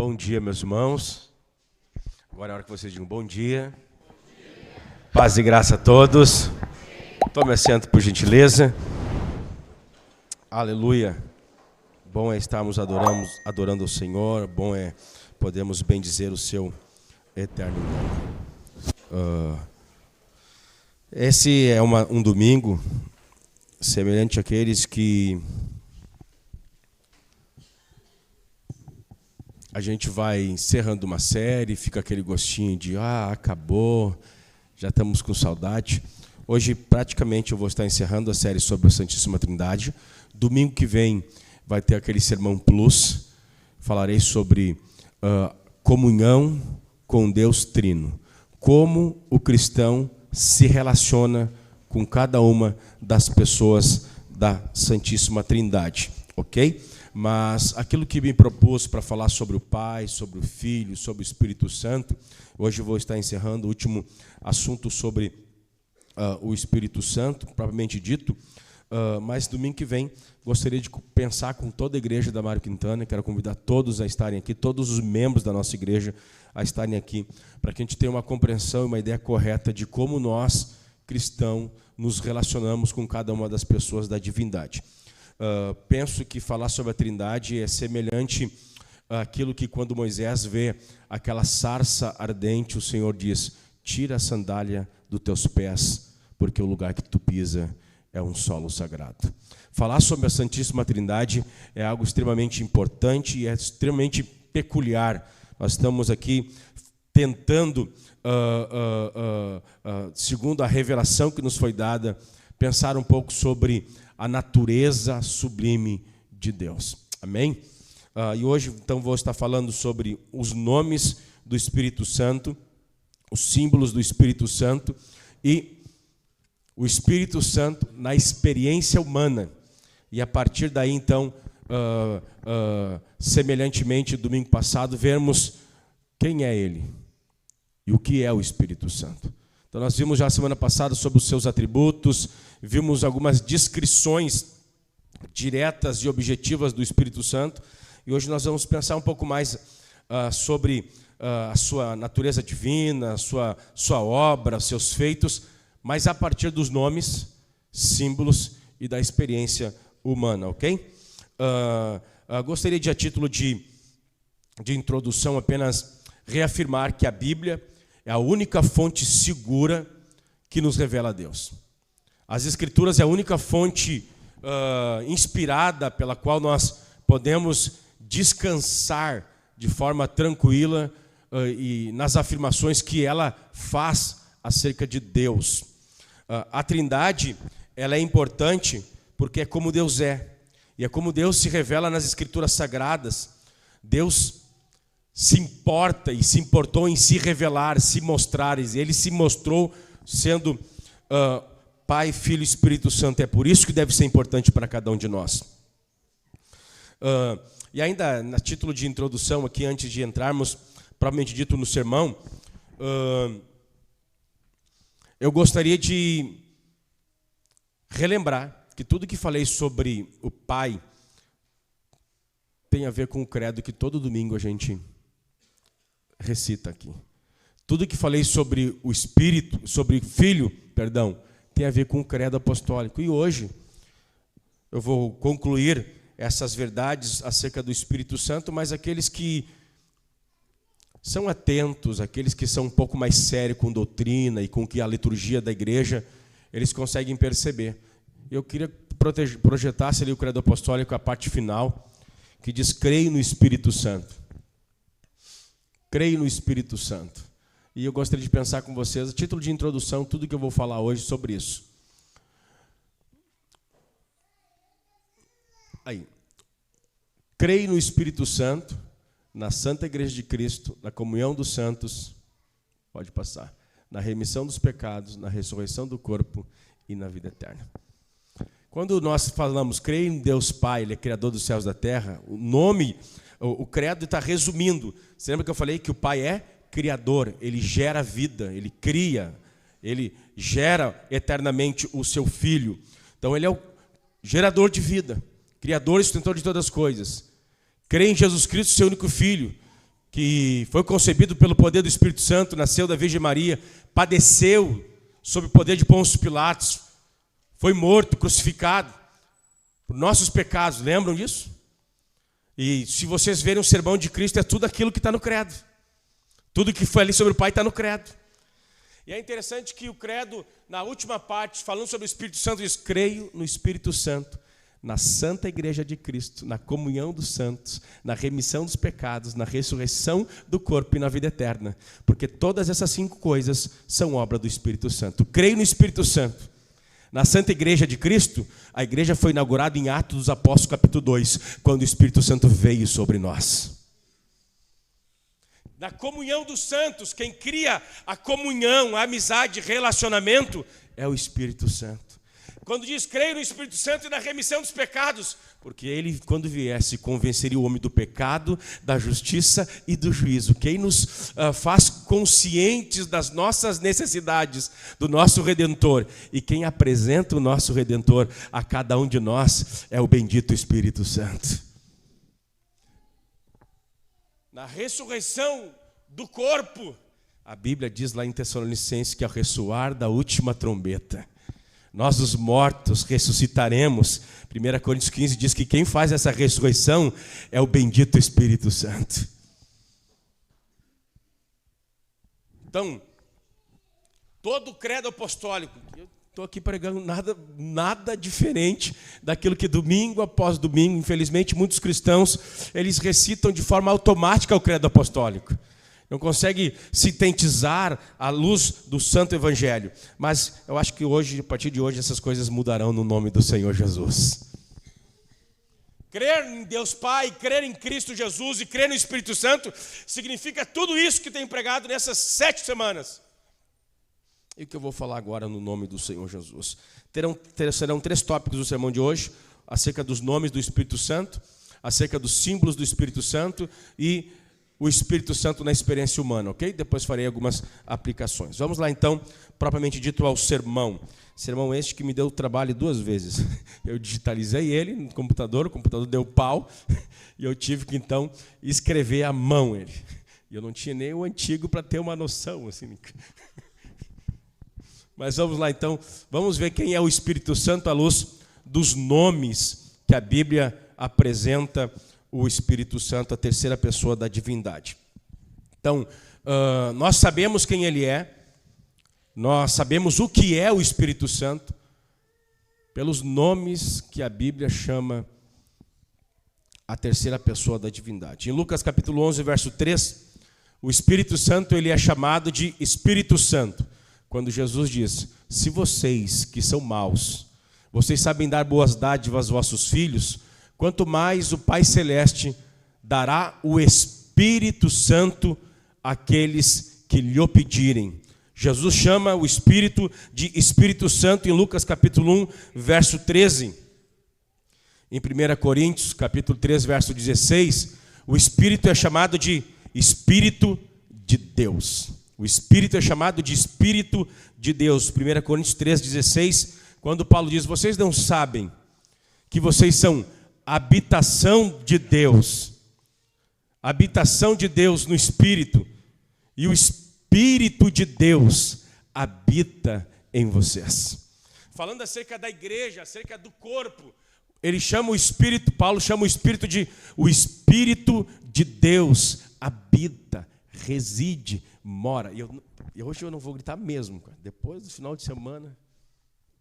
Bom dia, meus irmãos. Agora é a hora que vocês digam bom dia. Paz e graça a todos. Tome assento, por gentileza. Aleluia. Bom é estarmos adorando o Senhor. Bom é podermos bendizer o seu eterno nome. Esse é um domingo semelhante àqueles que a gente vai encerrando uma série, fica aquele gostinho de acabou, já estamos com saudade. Hoje, praticamente, eu vou estar encerrando a série sobre a Santíssima Trindade. Domingo que vem vai ter aquele Sermão Plus. Falarei sobre comunhão com Deus Trino. Como o cristão se relaciona com cada uma das pessoas da Santíssima Trindade. Ok? Mas aquilo que me propus para falar sobre o Pai, sobre o Filho, sobre o Espírito Santo, hoje eu vou estar encerrando o último assunto sobre o Espírito Santo, propriamente dito, mas domingo que vem gostaria de pensar com toda a igreja da Mário Quintana. Quero convidar todos a estarem aqui, todos os membros da nossa igreja a estarem aqui, para que a gente tenha uma compreensão e uma ideia correta de como nós, cristãos, nos relacionamos com cada uma das pessoas da divindade. Penso que falar sobre a Trindade é semelhante àquilo que quando Moisés vê aquela sarça ardente, o Senhor diz: tira a sandália dos teus pés, porque o lugar que tu pisa é um solo sagrado. Falar sobre a Santíssima Trindade é algo extremamente importante e é extremamente peculiar. Nós estamos aqui tentando, segundo a revelação que nos foi dada, pensar um pouco sobre a natureza sublime de Deus. Amém? E hoje, então, vou estar falando sobre os nomes do Espírito Santo, os símbolos do Espírito Santo e o Espírito Santo na experiência humana. E a partir daí, então, semelhantemente, domingo passado, vermos quem é Ele e o que é o Espírito Santo. Então, nós vimos já a semana passada sobre os seus atributos, vimos algumas descrições diretas e objetivas do Espírito Santo, e hoje nós vamos pensar um pouco mais sobre a sua natureza divina, a sua obra, seus feitos, mas a partir dos nomes, símbolos e da experiência humana, ok? Gostaria de, a título de introdução, apenas reafirmar que a Bíblia é a única fonte segura que nos revela a Deus. As Escrituras é a única fonte inspirada pela qual nós podemos descansar de forma tranquila e nas afirmações que ela faz acerca de Deus. A Trindade, ela é importante porque é como Deus é. E é como Deus se revela nas Escrituras Sagradas. Deus se importa e se importou em se revelar, se mostrar. Ele se mostrou sendo Pai, Filho e Espírito Santo. É por isso que deve ser importante para cada um de nós. E ainda, a título de introdução aqui, antes de entrarmos, propriamente dito, no sermão, eu gostaria de relembrar que tudo que falei sobre o Pai tem a ver com o credo que todo domingo a gente recita aqui. Tudo que falei sobre o Espírito, sobre o Filho, tem a ver com o credo apostólico. E hoje eu vou concluir essas verdades acerca do Espírito Santo, mas aqueles que são atentos, aqueles que são um pouco mais sérios com doutrina e com que a liturgia da igreja, eles conseguem perceber. Eu queria projetasse ali o credo apostólico, a parte final, que diz: creio no Espírito Santo. Creio no Espírito Santo. E eu gostaria de pensar com vocês, a título de introdução, tudo que eu vou falar hoje sobre isso. Aí. Creio no Espírito Santo, na Santa Igreja de Cristo, na comunhão dos santos, pode passar, na remissão dos pecados, na ressurreição do corpo e na vida eterna. Quando nós falamos creio em Deus Pai, Ele é Criador dos céus e da terra, o credo está resumindo. Você lembra que eu falei que o Pai é Criador, Ele gera vida, Ele cria, Ele gera eternamente o seu Filho. Então Ele é o gerador de vida, Criador e sustentor de todas as coisas. Crê em Jesus Cristo, seu único Filho, que foi concebido pelo poder do Espírito Santo, nasceu da Virgem Maria, padeceu sob o poder de Pôncio Pilatos, foi morto, crucificado por nossos pecados, lembram disso? E se vocês verem o sermão de Cristo, é tudo aquilo que está no credo. Tudo que foi ali sobre o Pai está no credo. E é interessante que o credo, na última parte, falando sobre o Espírito Santo, diz: creio no Espírito Santo, na Santa Igreja de Cristo, na comunhão dos santos, na remissão dos pecados, na ressurreição do corpo e na vida eterna. Porque todas essas 5 coisas são obra do Espírito Santo. Creio no Espírito Santo. Na Santa Igreja de Cristo, a igreja foi inaugurada em Atos dos Apóstolos, capítulo 2, quando o Espírito Santo veio sobre nós. Na comunhão dos santos, quem cria a comunhão, a amizade, relacionamento, é o Espírito Santo. Quando diz creio no Espírito Santo e na remissão dos pecados, porque ele, quando viesse, convenceria o homem do pecado, da justiça e do juízo. Quem nos faz conscientes das nossas necessidades, do nosso Redentor, e quem apresenta o nosso Redentor a cada um de nós, é o bendito Espírito Santo. Na ressurreição do corpo, a Bíblia diz lá em Tessalonicenses que ao ressoar da última trombeta, nós os mortos ressuscitaremos. 1 Coríntios 15 diz que quem faz essa ressurreição é o bendito Espírito Santo. Então, todo o credo apostólico, eu estou aqui pregando nada diferente daquilo que domingo após domingo, infelizmente, muitos cristãos, eles recitam de forma automática o credo apostólico. Não consegue sintetizar à luz do Santo Evangelho. Mas eu acho que hoje, a partir de hoje, essas coisas mudarão no nome do Senhor Jesus. Crer em Deus Pai, crer em Cristo Jesus e crer no Espírito Santo significa tudo isso que tem pregado nessas 7 semanas. E o que eu vou falar agora no nome do Senhor Jesus? Serão 3 tópicos do sermão de hoje, acerca dos nomes do Espírito Santo, acerca dos símbolos do Espírito Santo e o Espírito Santo na experiência humana, ok? Depois farei algumas aplicações. Vamos lá então, propriamente dito, ao sermão. Sermão este que me deu trabalho 2 vezes. Eu digitalizei ele no computador, o computador deu pau, e eu tive que então escrever à mão ele. E eu não tinha nem o antigo para ter uma noção, assim. Mas vamos lá então, vamos ver quem é o Espírito Santo à luz dos nomes que a Bíblia apresenta o Espírito Santo, a terceira pessoa da divindade. Então, nós sabemos quem ele é, nós sabemos o que é o Espírito Santo, pelos nomes que a Bíblia chama a terceira pessoa da divindade. Em Lucas capítulo 11, verso 3, o Espírito Santo ele é chamado de Espírito Santo, quando Jesus diz: se vocês que são maus, vocês sabem dar boas dádivas aos vossos filhos, quanto mais o Pai Celeste dará o Espírito Santo àqueles que lhe o pedirem. Jesus chama o Espírito de Espírito Santo em Lucas capítulo 1, verso 13. Em 1 Coríntios capítulo 3, verso 16, o Espírito é chamado de Espírito de Deus. O Espírito é chamado de Espírito de Deus. 1 Coríntios 3, 16, quando Paulo diz: vocês não sabem que vocês são habitação de Deus no Espírito, e o Espírito de Deus habita em vocês. Falando acerca da igreja, acerca do corpo, ele chama o Espírito, Paulo chama o Espírito de o Espírito de Deus habita, reside, mora. E hoje eu não vou gritar mesmo, cara. Depois do final de semana,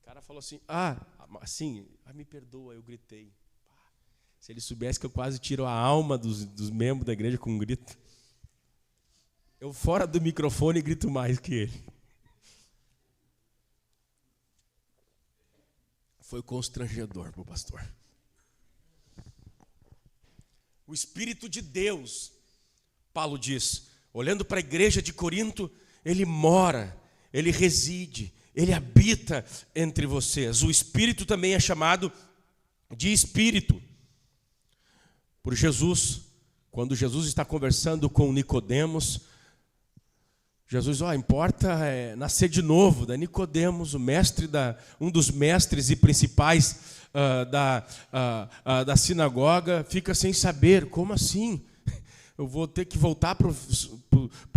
o cara falou assim: me perdoa, eu gritei. Se ele soubesse que eu quase tiro a alma dos membros da igreja com um grito. Eu fora do microfone grito mais que ele. Foi constrangedor para o pastor. O Espírito de Deus, Paulo diz, olhando para a igreja de Corinto, ele mora, ele reside, ele habita entre vocês. O Espírito também é chamado de Espírito. Por Jesus, quando Jesus está conversando com Nicodemos, Jesus, importa nascer de novo. Da Nicodemos, um dos mestres e principais da sinagoga, fica sem saber, como assim? eu vou ter que voltar para o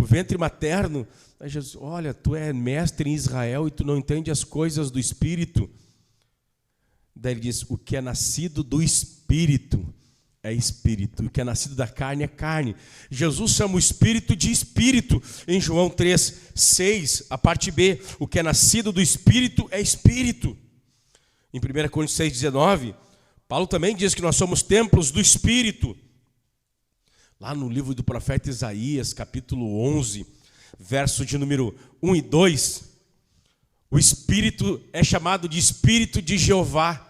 ventre materno. Aí Jesus, olha, tu é mestre em Israel e tu não entende as coisas do Espírito. Daí ele diz, o que é nascido do Espírito é Espírito, o que é nascido da carne é carne. Jesus chama o Espírito de Espírito, em João 3:6, a parte B, o que é nascido do Espírito é Espírito. Em 1 Coríntios 6:19, Paulo também diz que nós somos templos do Espírito. Lá no livro do profeta Isaías, capítulo 11, verso de número 1 e 2, o Espírito é chamado de Espírito de Jeová.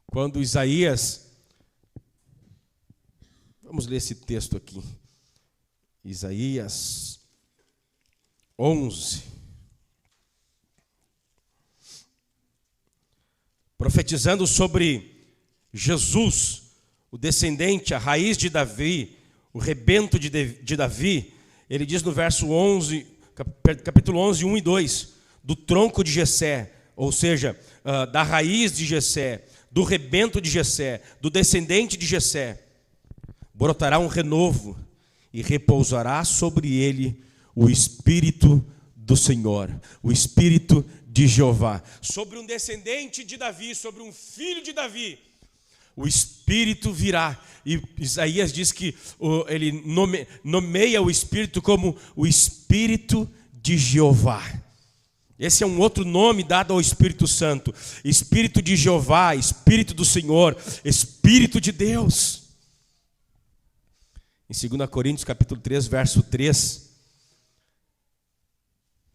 Quando Isaías... Vamos ler esse texto aqui. Isaías 11. Profetizando sobre Jesus, o descendente, a raiz de Davi, o rebento de Davi, ele diz no verso 11, capítulo 11, 1 e 2, do tronco de Jessé, ou seja, da raiz de Jessé, do rebento de Jessé, do descendente de Jessé, brotará um renovo e repousará sobre ele o Espírito do Senhor, o Espírito de Jeová. Sobre um descendente de Davi, sobre um filho de Davi, o Espírito virá. E Isaías diz que ele nomeia o Espírito como o Espírito de Jeová. Esse é um outro nome dado ao Espírito Santo. Espírito de Jeová, Espírito do Senhor, Espírito de Deus. Em 2 Coríntios capítulo 3, verso 3,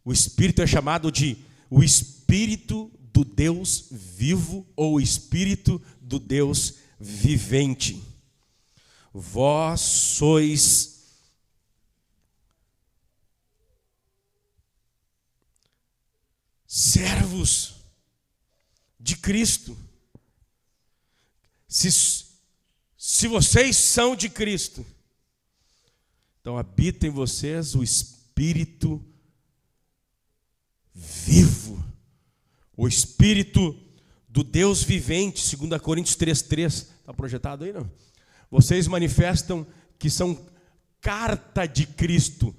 o Espírito é chamado de o Espírito do Deus vivo ou o Espírito do Deus vivente. Vós sois servos de Cristo. Se vocês são de Cristo, então habita em vocês o Espírito vivo, o Espírito do Deus vivente, 2 Coríntios 3:3. Está projetado aí, não? Vocês manifestam que são carta de Cristo,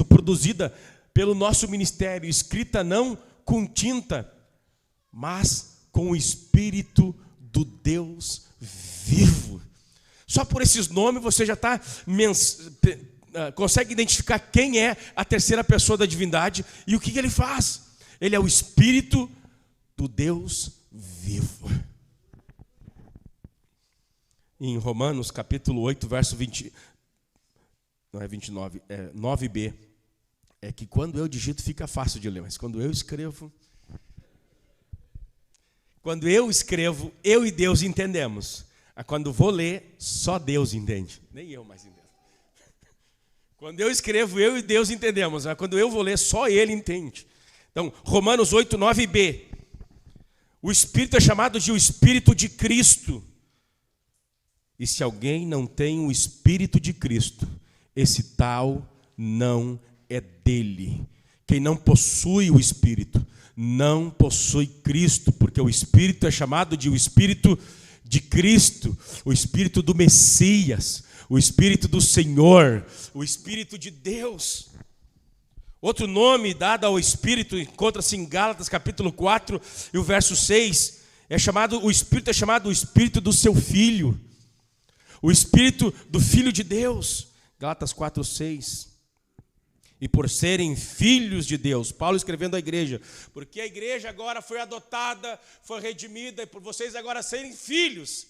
produzida pelo nosso ministério, escrita não com tinta, mas com o Espírito do Deus vivo. Só por esses nomes você já consegue identificar quem é a terceira pessoa da divindade e o que ele faz. Ele é o Espírito do Deus vivo. Em Romanos capítulo 8, verso 20, não é 29, é 9b. É que quando eu digito fica fácil de ler, mas quando eu escrevo, eu e Deus entendemos. Quando vou ler, só Deus entende. Nem eu mais entendo. Quando eu escrevo, eu e Deus entendemos. Mas quando eu vou ler, só Ele entende. Então, Romanos 8, 9b. O Espírito é chamado de o Espírito de Cristo. E se alguém não tem o Espírito de Cristo, esse tal não é dele. Quem não possui o Espírito, não possui Cristo, porque o Espírito é chamado de o Espírito de Cristo, o Espírito do Messias, o Espírito do Senhor, o Espírito de Deus. Outro nome dado ao Espírito encontra-se em Gálatas capítulo 4 e o verso 6. O Espírito é chamado o Espírito do seu Filho, o Espírito do Filho de Deus. Gálatas 4, 6. E por serem filhos de Deus, Paulo escrevendo à igreja, porque a igreja agora foi adotada, foi redimida, e por vocês agora serem filhos,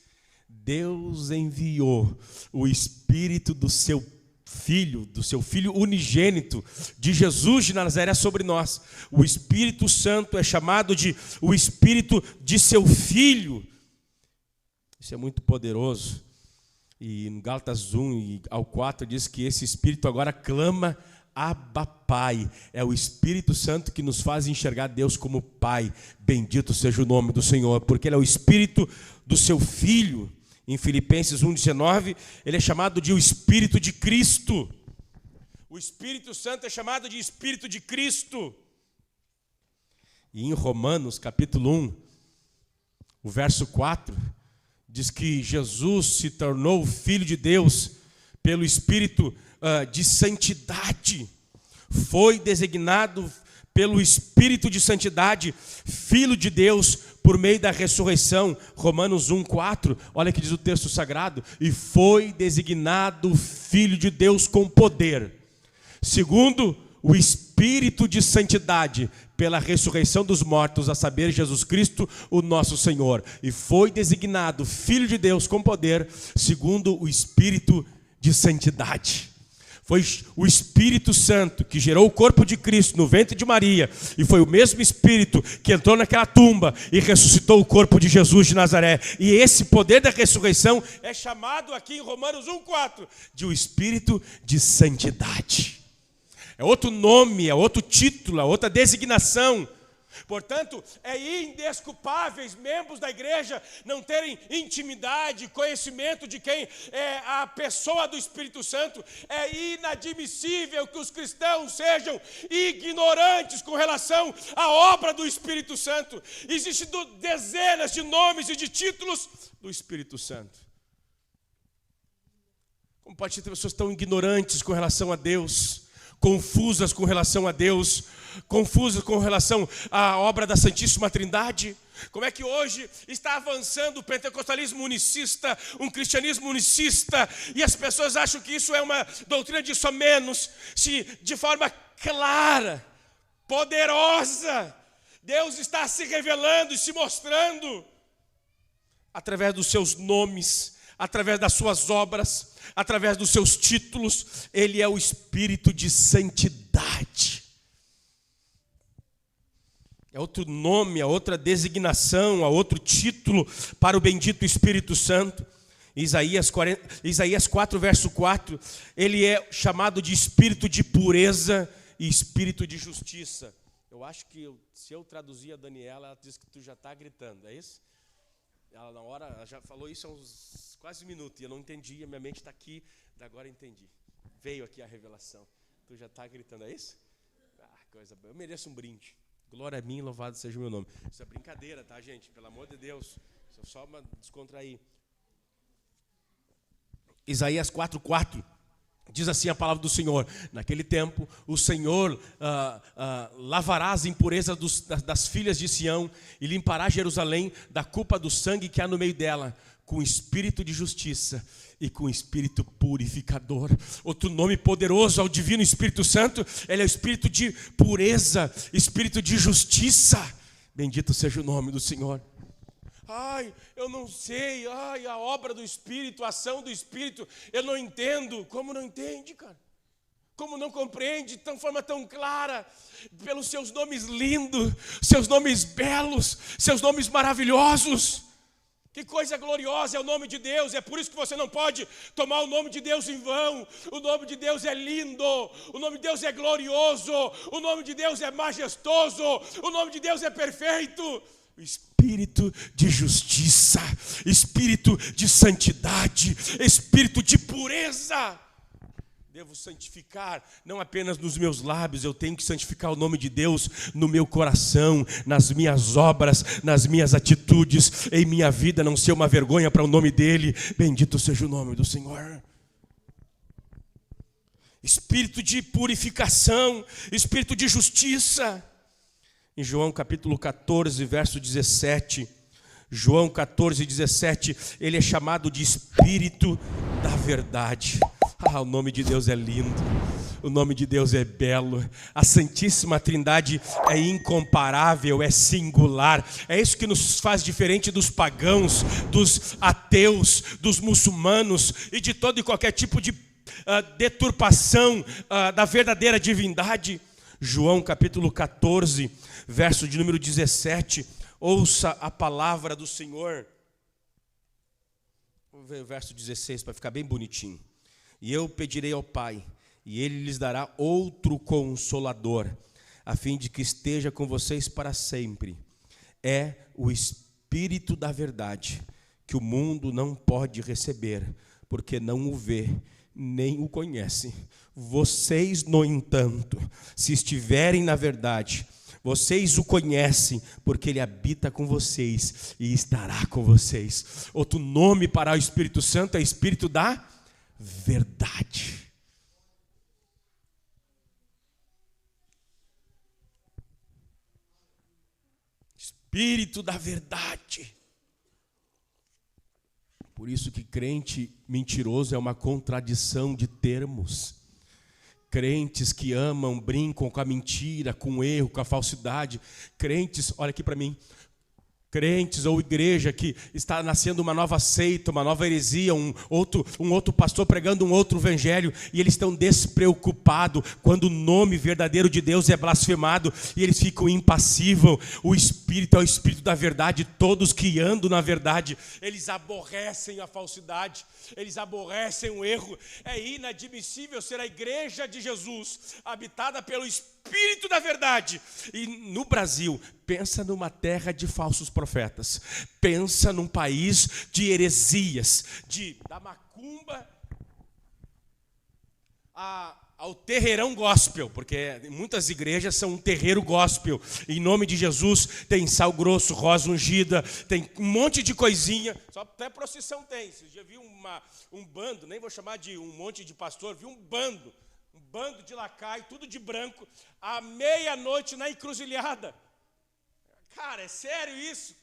Deus enviou o Espírito do seu Filho unigênito, de Jesus de Nazaré sobre nós. O Espírito Santo é chamado de o Espírito de seu Filho. Isso é muito poderoso. E no Gálatas 1 e ao 4 diz que esse Espírito agora clama Abba Pai. É o Espírito Santo que nos faz enxergar Deus como Pai. Bendito seja o nome do Senhor, porque Ele é o Espírito do seu Filho. Em Filipenses 1,19, ele é chamado de o Espírito de Cristo. O Espírito Santo é chamado de Espírito de Cristo. E em Romanos capítulo 1, o verso 4, diz que Jesus se tornou Filho de Deus pelo Espírito de santidade. Foi designado pelo Espírito de santidade, Filho de Deus, por meio da ressurreição. Romanos 1:4, olha que diz o texto sagrado: e foi designado Filho de Deus com poder, segundo o Espírito de santidade, pela ressurreição dos mortos, a saber, Jesus Cristo, o nosso Senhor. E foi designado Filho de Deus com poder, segundo o Espírito de santidade. Foi o Espírito Santo que gerou o corpo de Cristo no ventre de Maria, e foi o mesmo Espírito que entrou naquela tumba e ressuscitou o corpo de Jesus de Nazaré. E esse poder da ressurreição é chamado aqui em Romanos 1:4 de o Espírito de santidade. É outro nome, é outro título, é outra designação. Portanto, é indesculpáveis membros da igreja não terem intimidade, conhecimento de quem é a pessoa do Espírito Santo. É inadmissível que os cristãos sejam ignorantes com relação à obra do Espírito Santo. Existem dezenas de nomes e de títulos do Espírito Santo. Como pode ser que pessoas tão ignorantes com relação a Deus, confusas com relação a Deus, confusas com relação à obra da Santíssima Trindade? Como é que hoje está avançando o pentecostalismo unicista, um cristianismo unicista, e as pessoas acham que isso é uma doutrina de só menos, se de forma clara, poderosa, Deus está se revelando e se mostrando através dos seus nomes, através das suas obras, através dos seus títulos. Ele é o Espírito de santidade. É outro nome, é outra designação, é outro título para o bendito Espírito Santo. Isaías 4, verso 4, ele é chamado de Espírito de pureza e Espírito de justiça. Eu acho que se eu traduzir a Daniela, ela diz que tu já está gritando, é isso? Ela na hora, ela já falou isso há uns quase um minuto, e eu não entendi, a minha mente está aqui, agora entendi. Veio aqui a revelação. Tu já está gritando, é isso? Coisa boa. Eu mereço um brinde. Glória a mim, louvado seja o meu nome. Isso é brincadeira, tá, gente? Pelo amor de Deus. Isso é só uma descontrair. Isaías 4:4 diz assim a palavra do Senhor: naquele tempo o Senhor lavará as impurezas das filhas de Sião e limpará Jerusalém da culpa do sangue que há no meio dela, com espírito de justiça e com espírito purificador. Outro nome poderoso ao divino Espírito Santo, ele é o espírito de pureza, espírito de justiça. Bendito seja o nome do Senhor. Ai, eu não sei, a obra do Espírito, a ação do Espírito, eu não entendo. Como não entende, cara? Como não compreende de forma tão clara, pelos seus nomes lindos, seus nomes belos, seus nomes maravilhosos? Que coisa gloriosa é o nome de Deus. É por isso que você não pode tomar o nome de Deus em vão. O nome de Deus é lindo, o nome de Deus é glorioso, o nome de Deus é majestoso, o nome de Deus é perfeito. Espírito de justiça, Espírito de santidade, Espírito de pureza. Devo santificar, não apenas nos meus lábios, eu tenho que santificar o nome de Deus no meu coração, nas minhas obras, nas minhas atitudes, em minha vida não ser uma vergonha para o nome dEle. Bendito seja o nome do Senhor. Espírito de purificação, Espírito de justiça. Em João capítulo 14, verso 17, João 14, 17, ele é chamado de Espírito da verdade. O nome de Deus é lindo, o nome de Deus é belo, a Santíssima Trindade é incomparável, é singular. É isso que nos faz diferente dos pagãos, dos ateus, dos muçulmanos e de todo e qualquer tipo de deturpação da verdadeira divindade. João capítulo 14, verso de número 17, ouça a palavra do Senhor. Vamos ver o verso 16 para ficar bem bonitinho. E eu pedirei ao Pai, e Ele lhes dará outro Consolador, a fim de que esteja com vocês para sempre. É o Espírito da verdade, que o mundo não pode receber, porque não o vê, nem o conhece. Vocês, no entanto, se estiverem na verdade, Vocês o conhecem, porque ele habita com vocês e estará com vocês. Outro nome para o Espírito Santo é Espírito da verdade. Espírito da verdade. Por isso que crente mentiroso é uma contradição de termos. Crentes que amam, brincam com a mentira, com o erro, com a falsidade. Crentes, olha aqui para mim. Crentes ou igreja que está nascendo uma nova seita, uma nova heresia, um outro pastor pregando um outro evangelho, e eles estão despreocupados quando o nome verdadeiro de Deus é blasfemado, e eles ficam impassíveis. O Espírito é o Espírito da verdade. Todos que andam na verdade, eles aborrecem a falsidade, eles aborrecem o erro. É inadmissível ser a igreja de Jesus, habitada pelo Espírito da verdade. E no Brasil, pensa numa terra de falsos profetas. Pensa num país de heresias, da macumba ao terreirão gospel, porque muitas igrejas são um terreiro gospel. Em nome de Jesus, tem sal grosso, rosa ungida, tem um monte de coisinha. Só até procissão tem. Você já viu um bando, nem vou chamar de um monte de pastor, viu um bando de lacaio, tudo de branco, à meia-noite na encruzilhada. Cara, é sério isso?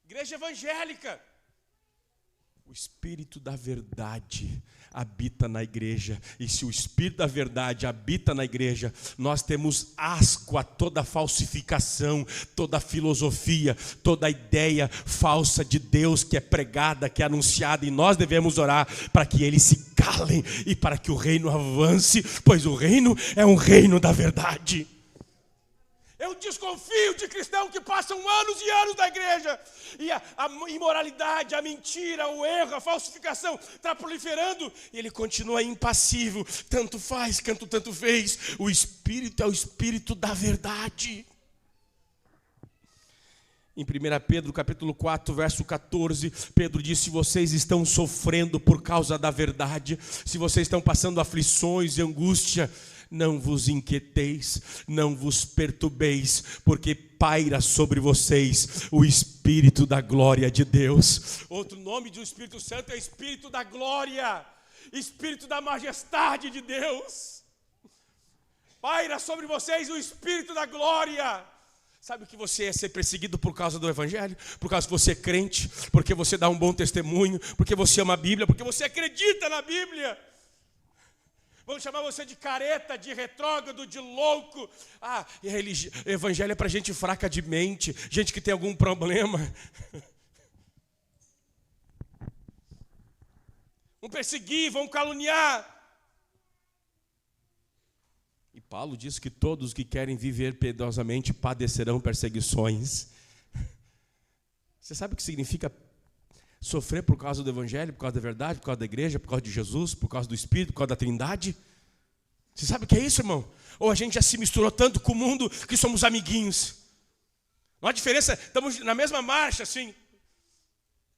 Igreja evangélica. O Espírito da verdade habita na igreja. E se o Espírito da verdade habita na igreja, nós temos asco a toda falsificação, toda filosofia, toda ideia falsa de Deus que é pregada, que é anunciada. E nós devemos orar para que eles se calem e para que o reino avance, pois o reino é um reino da verdade. Eu desconfio de cristãos que passam anos e anos na igreja e a imoralidade, a mentira, o erro, a falsificação está proliferando e ele continua impassível. Tanto faz quanto tanto fez. O Espírito é o Espírito da verdade. Em 1 Pedro capítulo 4, verso 14, Pedro diz: se vocês estão sofrendo por causa da verdade, se vocês estão passando aflições e angústia, não vos inquieteis, não vos perturbeis, porque paira sobre vocês o Espírito da glória de Deus. Outro nome do Espírito Santo é Espírito da glória, Espírito da majestade de Deus. Paira sobre vocês o Espírito da glória. Sabe o que você é ser perseguido por causa do Evangelho? Por causa que você é crente, porque você dá um bom testemunho, porque você ama a Bíblia, porque você acredita na Bíblia. Vamos chamar você de careta, de retrógrado, de louco. Evangelho é para gente fraca de mente, gente que tem algum problema. Vão perseguir, vão caluniar. E Paulo diz que todos que querem viver piedosamente padecerão perseguições. Você sabe o que significa sofrer por causa do Evangelho, por causa da verdade, por causa da igreja, por causa de Jesus, por causa do Espírito, por causa da Trindade? Você sabe o que é isso, irmão? Ou a gente já se misturou tanto com o mundo que somos amiguinhos. Não há diferença, estamos na mesma marcha, assim.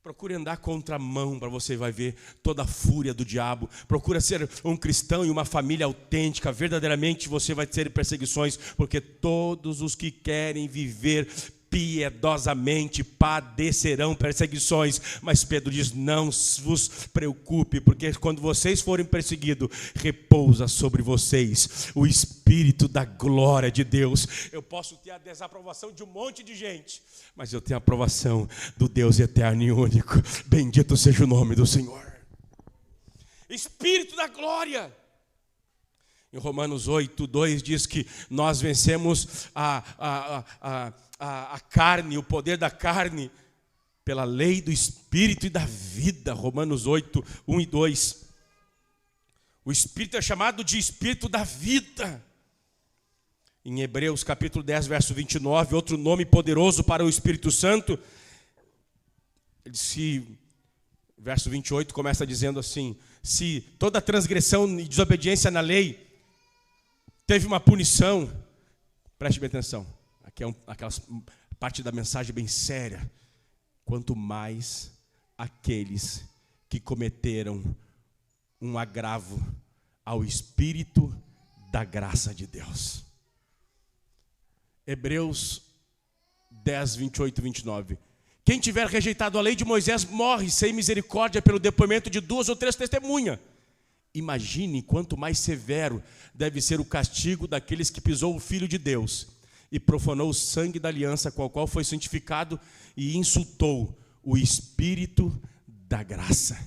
Procure andar contramão para você vai ver toda a fúria do diabo. Procura ser um cristão e uma família autêntica. Verdadeiramente você vai ter perseguições, porque todos os que querem viver piedosamente padecerão perseguições. Mas Pedro diz: não vos preocupe, porque quando vocês forem perseguidos, repousa sobre vocês o Espírito da glória de Deus. Eu posso ter a desaprovação de um monte de gente, mas eu tenho a aprovação do Deus eterno e único. Bendito seja o nome do Senhor. Espírito da glória. Em Romanos 8, 2 diz que nós vencemos a carne, o poder da carne, pela lei do Espírito e da vida. Romanos 8, 1 e 2. O Espírito é chamado de Espírito da vida. Em Hebreus capítulo 10, verso 29, outro nome poderoso para o Espírito Santo, verso 28 começa dizendo assim: se toda transgressão e desobediência na lei teve uma punição, preste bem atenção, aqui é aquela parte da mensagem bem séria, quanto mais aqueles que cometeram um agravo ao Espírito da graça de Deus. Hebreus 10, 28 e 29. Quem tiver rejeitado a lei de Moisés morre sem misericórdia pelo depoimento de 2 ou 3 testemunhas. Imagine quanto mais severo deve ser o castigo daqueles que pisou o Filho de Deus e profanou o sangue da aliança com a qual foi santificado e insultou o Espírito da graça.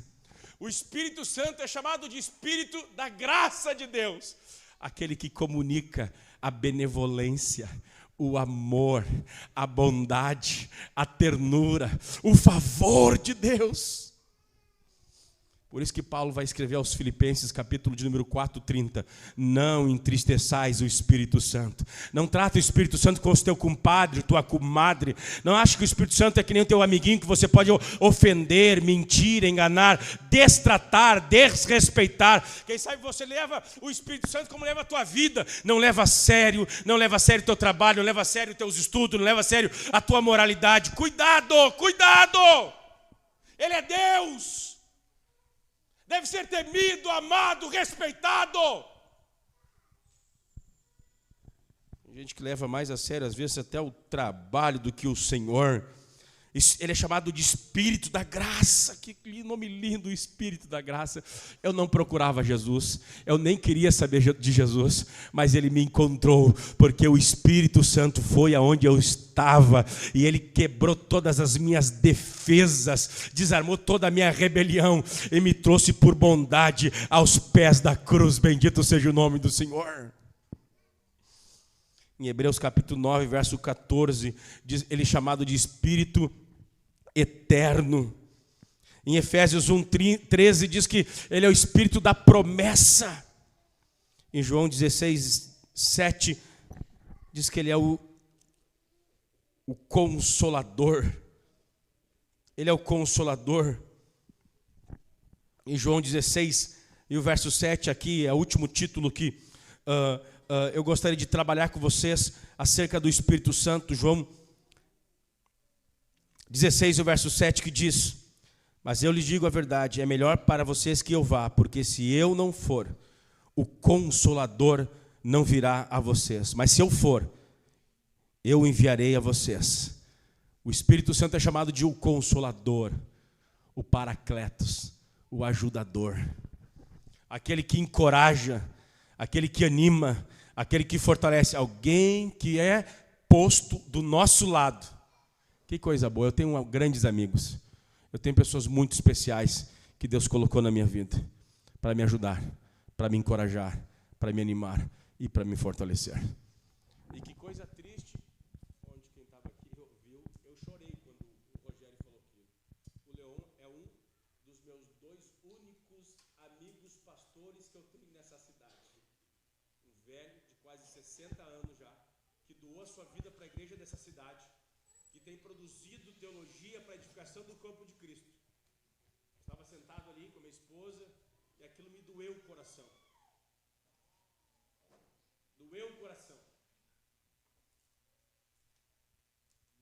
O Espírito Santo é chamado de Espírito da graça de Deus. Aquele que comunica a benevolência, o amor, a bondade, a ternura, o favor de Deus. Por isso que Paulo vai escrever aos Filipenses, capítulo de número 4, 30. Não entristeçais o Espírito Santo. Não trata o Espírito Santo como se teu compadre, tua comadre. Não acha que o Espírito Santo é que nem o teu amiguinho que você pode ofender, mentir, enganar, destratar, desrespeitar. Quem sabe você leva o Espírito Santo como leva a tua vida. Não leva a sério o teu trabalho, não leva a sério os teus estudos, não leva a sério a tua moralidade. Cuidado, cuidado! Ele é Deus. Deve ser temido, amado, respeitado. Tem gente que leva mais a sério, às vezes, até o trabalho do que o Senhor. Ele é chamado de Espírito da Graça. Que nome lindo, Espírito da Graça. Eu não procurava Jesus, eu nem queria saber de Jesus, mas Ele me encontrou, porque o Espírito Santo foi aonde eu estava, e Ele quebrou todas as minhas defesas, desarmou toda a minha rebelião, e me trouxe por bondade aos pés da cruz. Bendito seja o nome do Senhor. Em Hebreus capítulo 9, verso 14, diz, Ele é chamado de Espírito eterno. Em Efésios 1:13 diz que Ele é o Espírito da promessa. Em João 16, 7 diz que Ele é o Consolador. Ele é o Consolador. Em João 16, e o verso 7 aqui é o último título que eu gostaria de trabalhar com vocês acerca do Espírito Santo. João 16, o verso 7, que diz: mas eu lhes digo a verdade, é melhor para vocês que eu vá, porque se eu não for, o Consolador não virá a vocês, mas se eu for, eu enviarei a vocês. O Espírito Santo é chamado de o Consolador, o Paracletos, o Ajudador, aquele que encoraja, aquele que anima, aquele que fortalece, alguém que é posto do nosso lado. Que coisa boa, eu tenho grandes amigos, eu tenho pessoas muito especiais que Deus colocou na minha vida para me ajudar, para me encorajar, para me animar e para me fortalecer. E que coisa triste, onde quem estava aqui ouviu, eu chorei quando o Rogério falou aquilo. O Leon é um dos meus 2 únicos amigos pastores que eu tenho nessa cidade. Um velho de quase 60 anos já, que doou a sua vida para a igreja dessa cidade, que tem produzido teologia para a edificação do corpo de Cristo. Estava sentado ali com a minha esposa e aquilo me doeu o coração. Doeu o coração.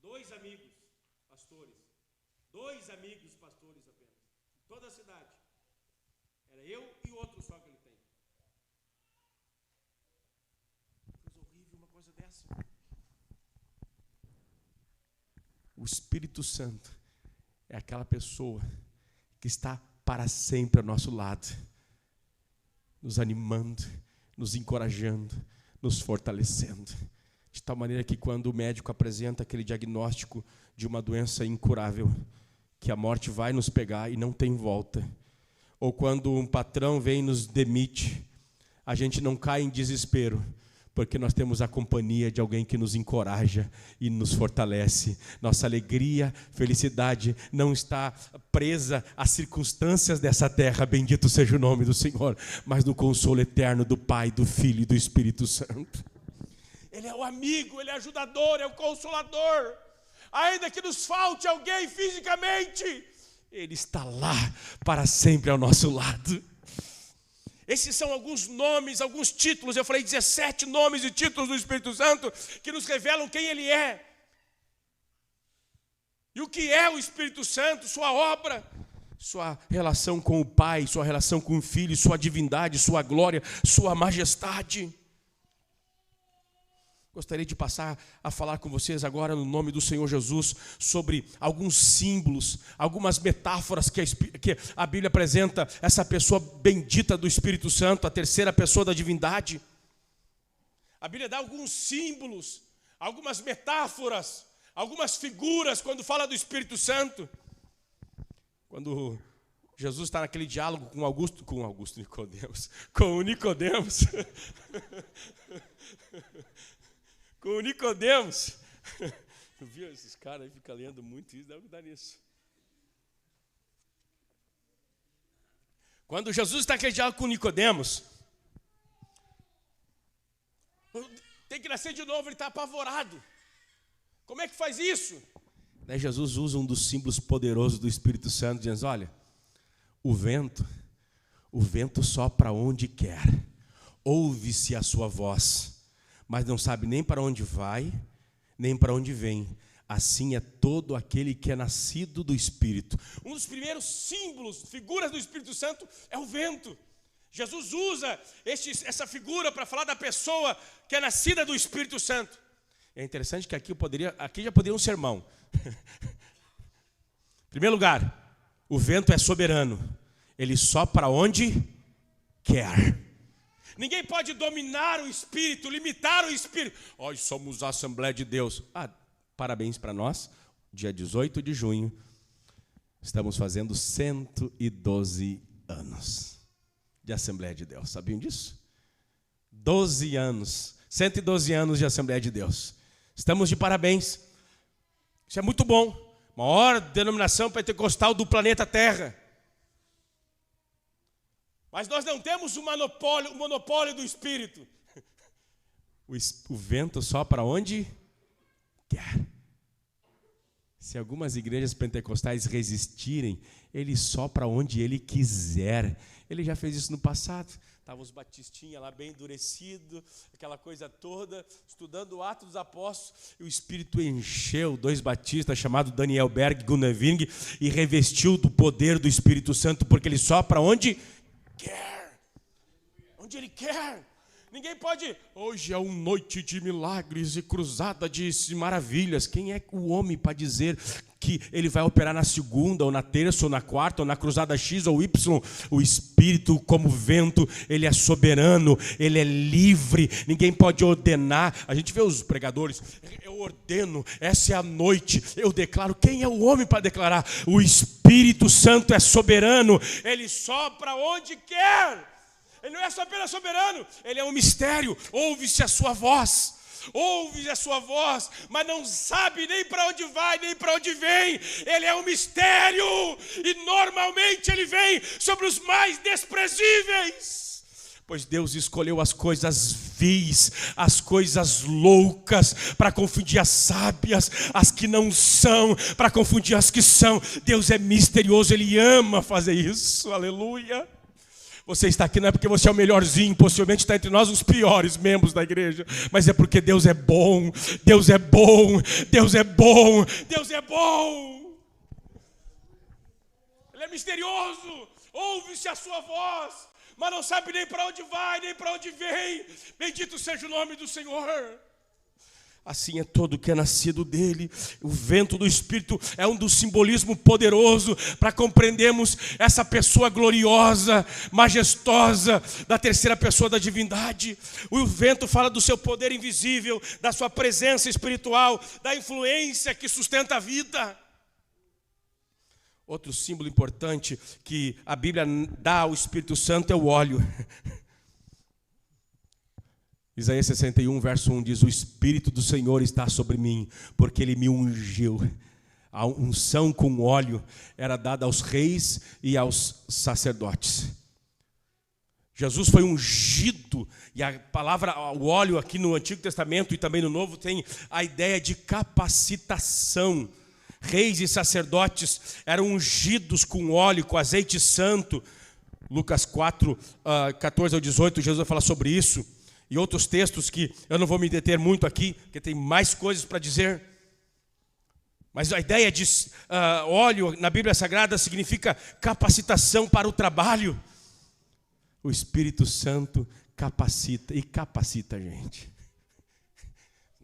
2 amigos pastores. 2 amigos pastores apenas. Em toda a cidade. Era eu e o outro só que ele tem. Coisa horrível uma coisa dessa. O Espírito Santo é aquela pessoa que está para sempre ao nosso lado, nos animando, nos encorajando, nos fortalecendo. De tal maneira que quando o médico apresenta aquele diagnóstico de uma doença incurável, que a morte vai nos pegar e não tem volta, ou quando um patrão vem e nos demite, a gente não cai em desespero, porque nós temos a companhia de alguém que nos encoraja e nos fortalece. Nossa alegria, felicidade não está presa às circunstâncias dessa terra, bendito seja o nome do Senhor, mas no consolo eterno do Pai, do Filho e do Espírito Santo. Ele é o amigo, Ele é o ajudador, é o consolador. Ainda que nos falte alguém fisicamente, Ele está lá para sempre ao nosso lado. Esses são alguns nomes, alguns títulos. Eu falei 17 nomes e títulos do Espírito Santo que nos revelam quem Ele é. E o que é o Espírito Santo, sua obra, sua relação com o Pai, sua relação com o Filho, sua divindade, sua glória, sua majestade. Gostaria de passar a falar com vocês agora, no nome do Senhor Jesus, sobre alguns símbolos, algumas metáforas que a Bíblia apresenta essa pessoa bendita do Espírito Santo, a terceira pessoa da divindade. A Bíblia dá alguns símbolos, algumas metáforas, algumas figuras quando fala do Espírito Santo. Quando Jesus está naquele diálogo com o Nicodemos, com o Nicodemos. Tu viu esses caras aí, ficam lendo muito isso, deve dar nisso. Quando Jesus está naquele diálogo com o Nicodemos, tem que nascer de novo, ele está apavorado. Como é que faz isso? Daí Jesus usa um dos símbolos poderosos do Espírito Santo, dizendo: olha, o vento sopra onde quer, ouve-se a sua voz, mas não sabe nem para onde vai, nem para onde vem. Assim é todo aquele que é nascido do Espírito. Um dos primeiros símbolos, figuras do Espírito Santo é o vento. Jesus usa essa figura para falar da pessoa que é nascida do Espírito Santo. É interessante que aqui já poderia um sermão. Em primeiro lugar, o vento é soberano. Ele sopra onde quer. Ninguém pode dominar o Espírito, limitar o Espírito. Nós somos a Assembleia de Deus. Parabéns para nós. Dia 18 de junho, estamos fazendo 112 anos de Assembleia de Deus. Sabiam disso? 12 anos, 112 anos de Assembleia de Deus. Estamos de parabéns. Isso é muito bom. Maior denominação pentecostal do planeta Terra. Mas nós não temos o monopólio do Espírito. O vento sopra onde quer. Se algumas igrejas pentecostais resistirem, ele sopra onde ele quiser. Ele já fez isso no passado. Estavam os batistinhas lá bem endurecidos, aquela coisa toda, estudando o Atos dos Apóstolos, e o Espírito encheu 2 batistas, chamados Daniel Berg e Gunnar Wing, e revestiu do poder do Espírito Santo, porque ele sopra onde quer. Onde ele quer. Ninguém pode. Hoje é uma noite de milagres e cruzada de maravilhas. Quem é o homem para dizer que ele vai operar na segunda, ou na terça, ou na quarta, ou na cruzada X ou Y? O Espírito, como vento, ele é soberano, ele é livre. Ninguém pode ordenar. A gente vê os pregadores: eu ordeno, essa é a noite, eu declaro. Quem é o homem para declarar? O Espírito Santo é soberano, ele sopra onde quer. Ele não é só apenas soberano, ele é um mistério. Ouve-se a sua voz, mas não sabe nem para onde vai, nem para onde vem. Ele é um mistério, e normalmente ele vem sobre os mais desprezíveis. Pois Deus escolheu as coisas vis, as coisas loucas, para confundir as sábias, as que não são, para confundir as que são. Deus é misterioso, ele ama fazer isso, aleluia. Você está aqui não é porque você é o melhorzinho, possivelmente está entre nós os piores membros da igreja, mas é porque Deus é bom, Deus é bom, Deus é bom, Deus é bom. Ele é misterioso, ouve-se a sua voz, mas não sabe nem para onde vai, nem para onde vem. Bendito seja o nome do Senhor. Assim é todo que é nascido dele. O vento do Espírito é um dos simbolismos poderosos para compreendermos essa pessoa gloriosa, majestosa, da terceira pessoa da divindade. O vento fala do seu poder invisível, da sua presença espiritual, da influência que sustenta a vida. Outro símbolo importante que a Bíblia dá ao Espírito Santo é o óleo. Isaías 61, verso 1 diz: o Espírito do Senhor está sobre mim, porque Ele me ungiu. A unção com óleo era dada aos reis e aos sacerdotes. Jesus foi ungido, e a palavra, o óleo aqui no Antigo Testamento e também no Novo, tem a ideia de capacitação. Reis e sacerdotes eram ungidos com óleo, com azeite santo. Lucas 4, 14 ao 18, Jesus vai falar sobre isso. E outros textos que eu não vou me deter muito aqui, porque tem mais coisas para dizer. Mas a ideia de óleo na Bíblia Sagrada significa capacitação para o trabalho. O Espírito Santo capacita, e capacita a gente.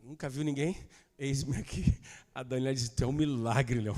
Nunca viu ninguém? Eis-me aqui. A Daniela disse, tu é um milagre, Léo.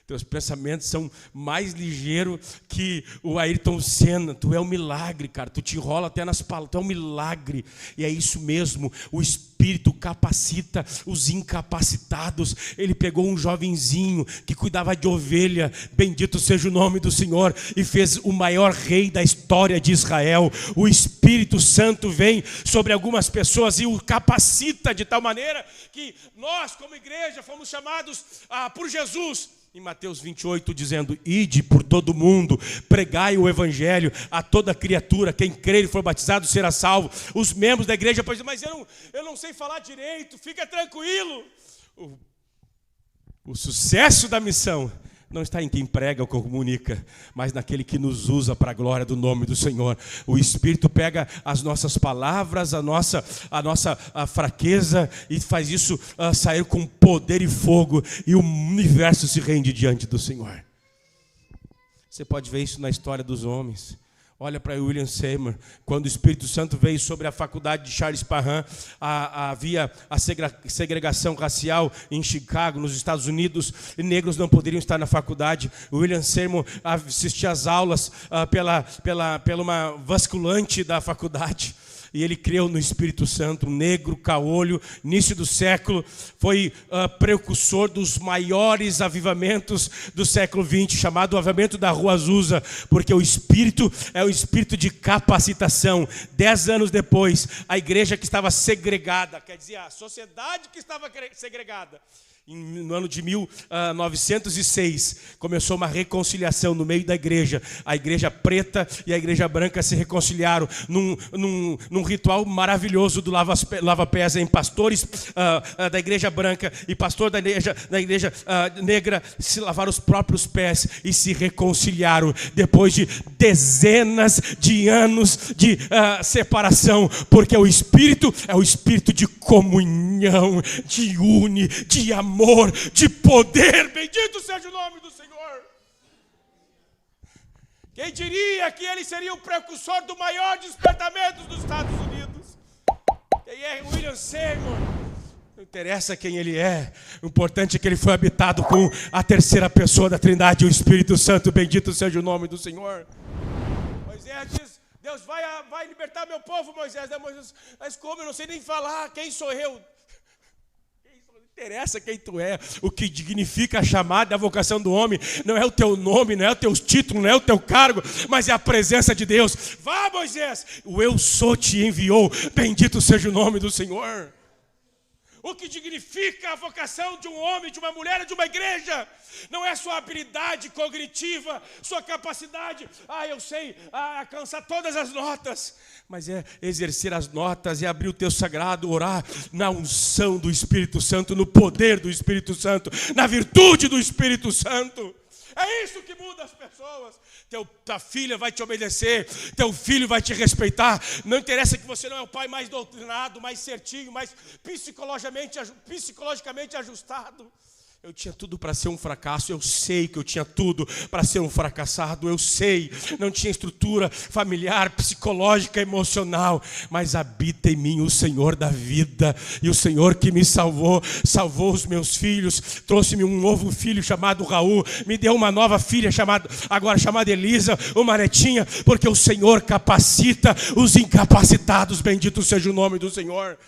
Teus pensamentos são mais ligeiros que o Ayrton Senna. Tu é um milagre, cara. Tu te enrola até nas palavras. Tu é um milagre. E é isso mesmo. O Espírito capacita os incapacitados. Ele pegou um jovenzinho que cuidava de ovelha. Bendito seja o nome do Senhor. E fez o maior rei da história de Israel. O Espírito Santo vem sobre algumas pessoas e o capacita de tal maneira que nós, como igreja, fomos chamados por Jesus em Mateus 28, dizendo, ide por todo mundo, pregai o evangelho a toda criatura, quem crer e for batizado será salvo. Os membros da igreja podem dizer, mas eu não sei falar direito, fica tranquilo. O sucesso da missão não está em quem prega ou comunica, mas naquele que nos usa para a glória do nome do Senhor. O Espírito pega as nossas palavras, a nossa fraqueza e faz isso sair com poder e fogo, e o universo se rende diante do Senhor. Você pode ver isso na história dos homens. Olha para William Seymour, quando o Espírito Santo veio sobre a faculdade de Charles Parham, havia a segregação racial em Chicago, nos Estados Unidos, e negros não poderiam estar na faculdade. William Seymour assistia às aulas pela uma vasculante da faculdade. E ele creu no Espírito Santo, um negro, caolho, início do século, foi precursor dos maiores avivamentos do século XX, chamado avivamento da Rua Azusa, porque o Espírito é o Espírito de capacitação. 10 anos depois, a igreja que estava segregada, quer dizer, a sociedade que estava segregada, no ano de 1906, começou uma reconciliação no meio da igreja. A igreja preta e a igreja branca se reconciliaram num ritual maravilhoso do lava-pés em pastores da igreja branca e pastor da igreja negra se lavaram os próprios pés e se reconciliaram depois de dezenas de anos de separação, porque o Espírito é o Espírito de comunhão, de amor, de poder. Bendito seja o nome do Senhor. Quem diria que ele seria o precursor do maior despertamento dos Estados Unidos? Quem é William Seymour? Não interessa quem ele é, o importante é que ele foi habitado com a terceira pessoa da Trindade, o Espírito Santo. Bendito seja o nome do Senhor. Moisés diz, Deus vai libertar meu povo, Moisés. Moisés, mas como? Eu não sei nem falar, quem sou eu? Não interessa quem tu é, o que dignifica a chamada, a vocação do homem, não é o teu nome, não é o teu título, não é o teu cargo, mas é a presença de Deus. Vá, Moisés, o eu sou te enviou, bendito seja o nome do Senhor. O que dignifica a vocação de um homem, de uma mulher, de uma igreja, não é sua habilidade cognitiva, sua capacidade, eu sei alcançar todas as notas, mas é exercer as notas e abrir o teu sagrado, orar na unção do Espírito Santo, no poder do Espírito Santo, na virtude do Espírito Santo. É isso que muda as pessoas. Tua filha vai te obedecer, teu filho vai te respeitar. Não interessa que você não é o pai mais doutrinado, mais certinho, mais psicologicamente ajustado. Eu tinha tudo para ser um fracasso, eu sei que eu tinha tudo para ser um fracassado, eu sei, não tinha estrutura familiar, psicológica, emocional, mas habita em mim o Senhor da vida, e o Senhor que me salvou os meus filhos, trouxe-me um novo filho chamado Raul, me deu uma nova filha chamada Elisa, uma netinha, porque o Senhor capacita os incapacitados, bendito seja o nome do Senhor.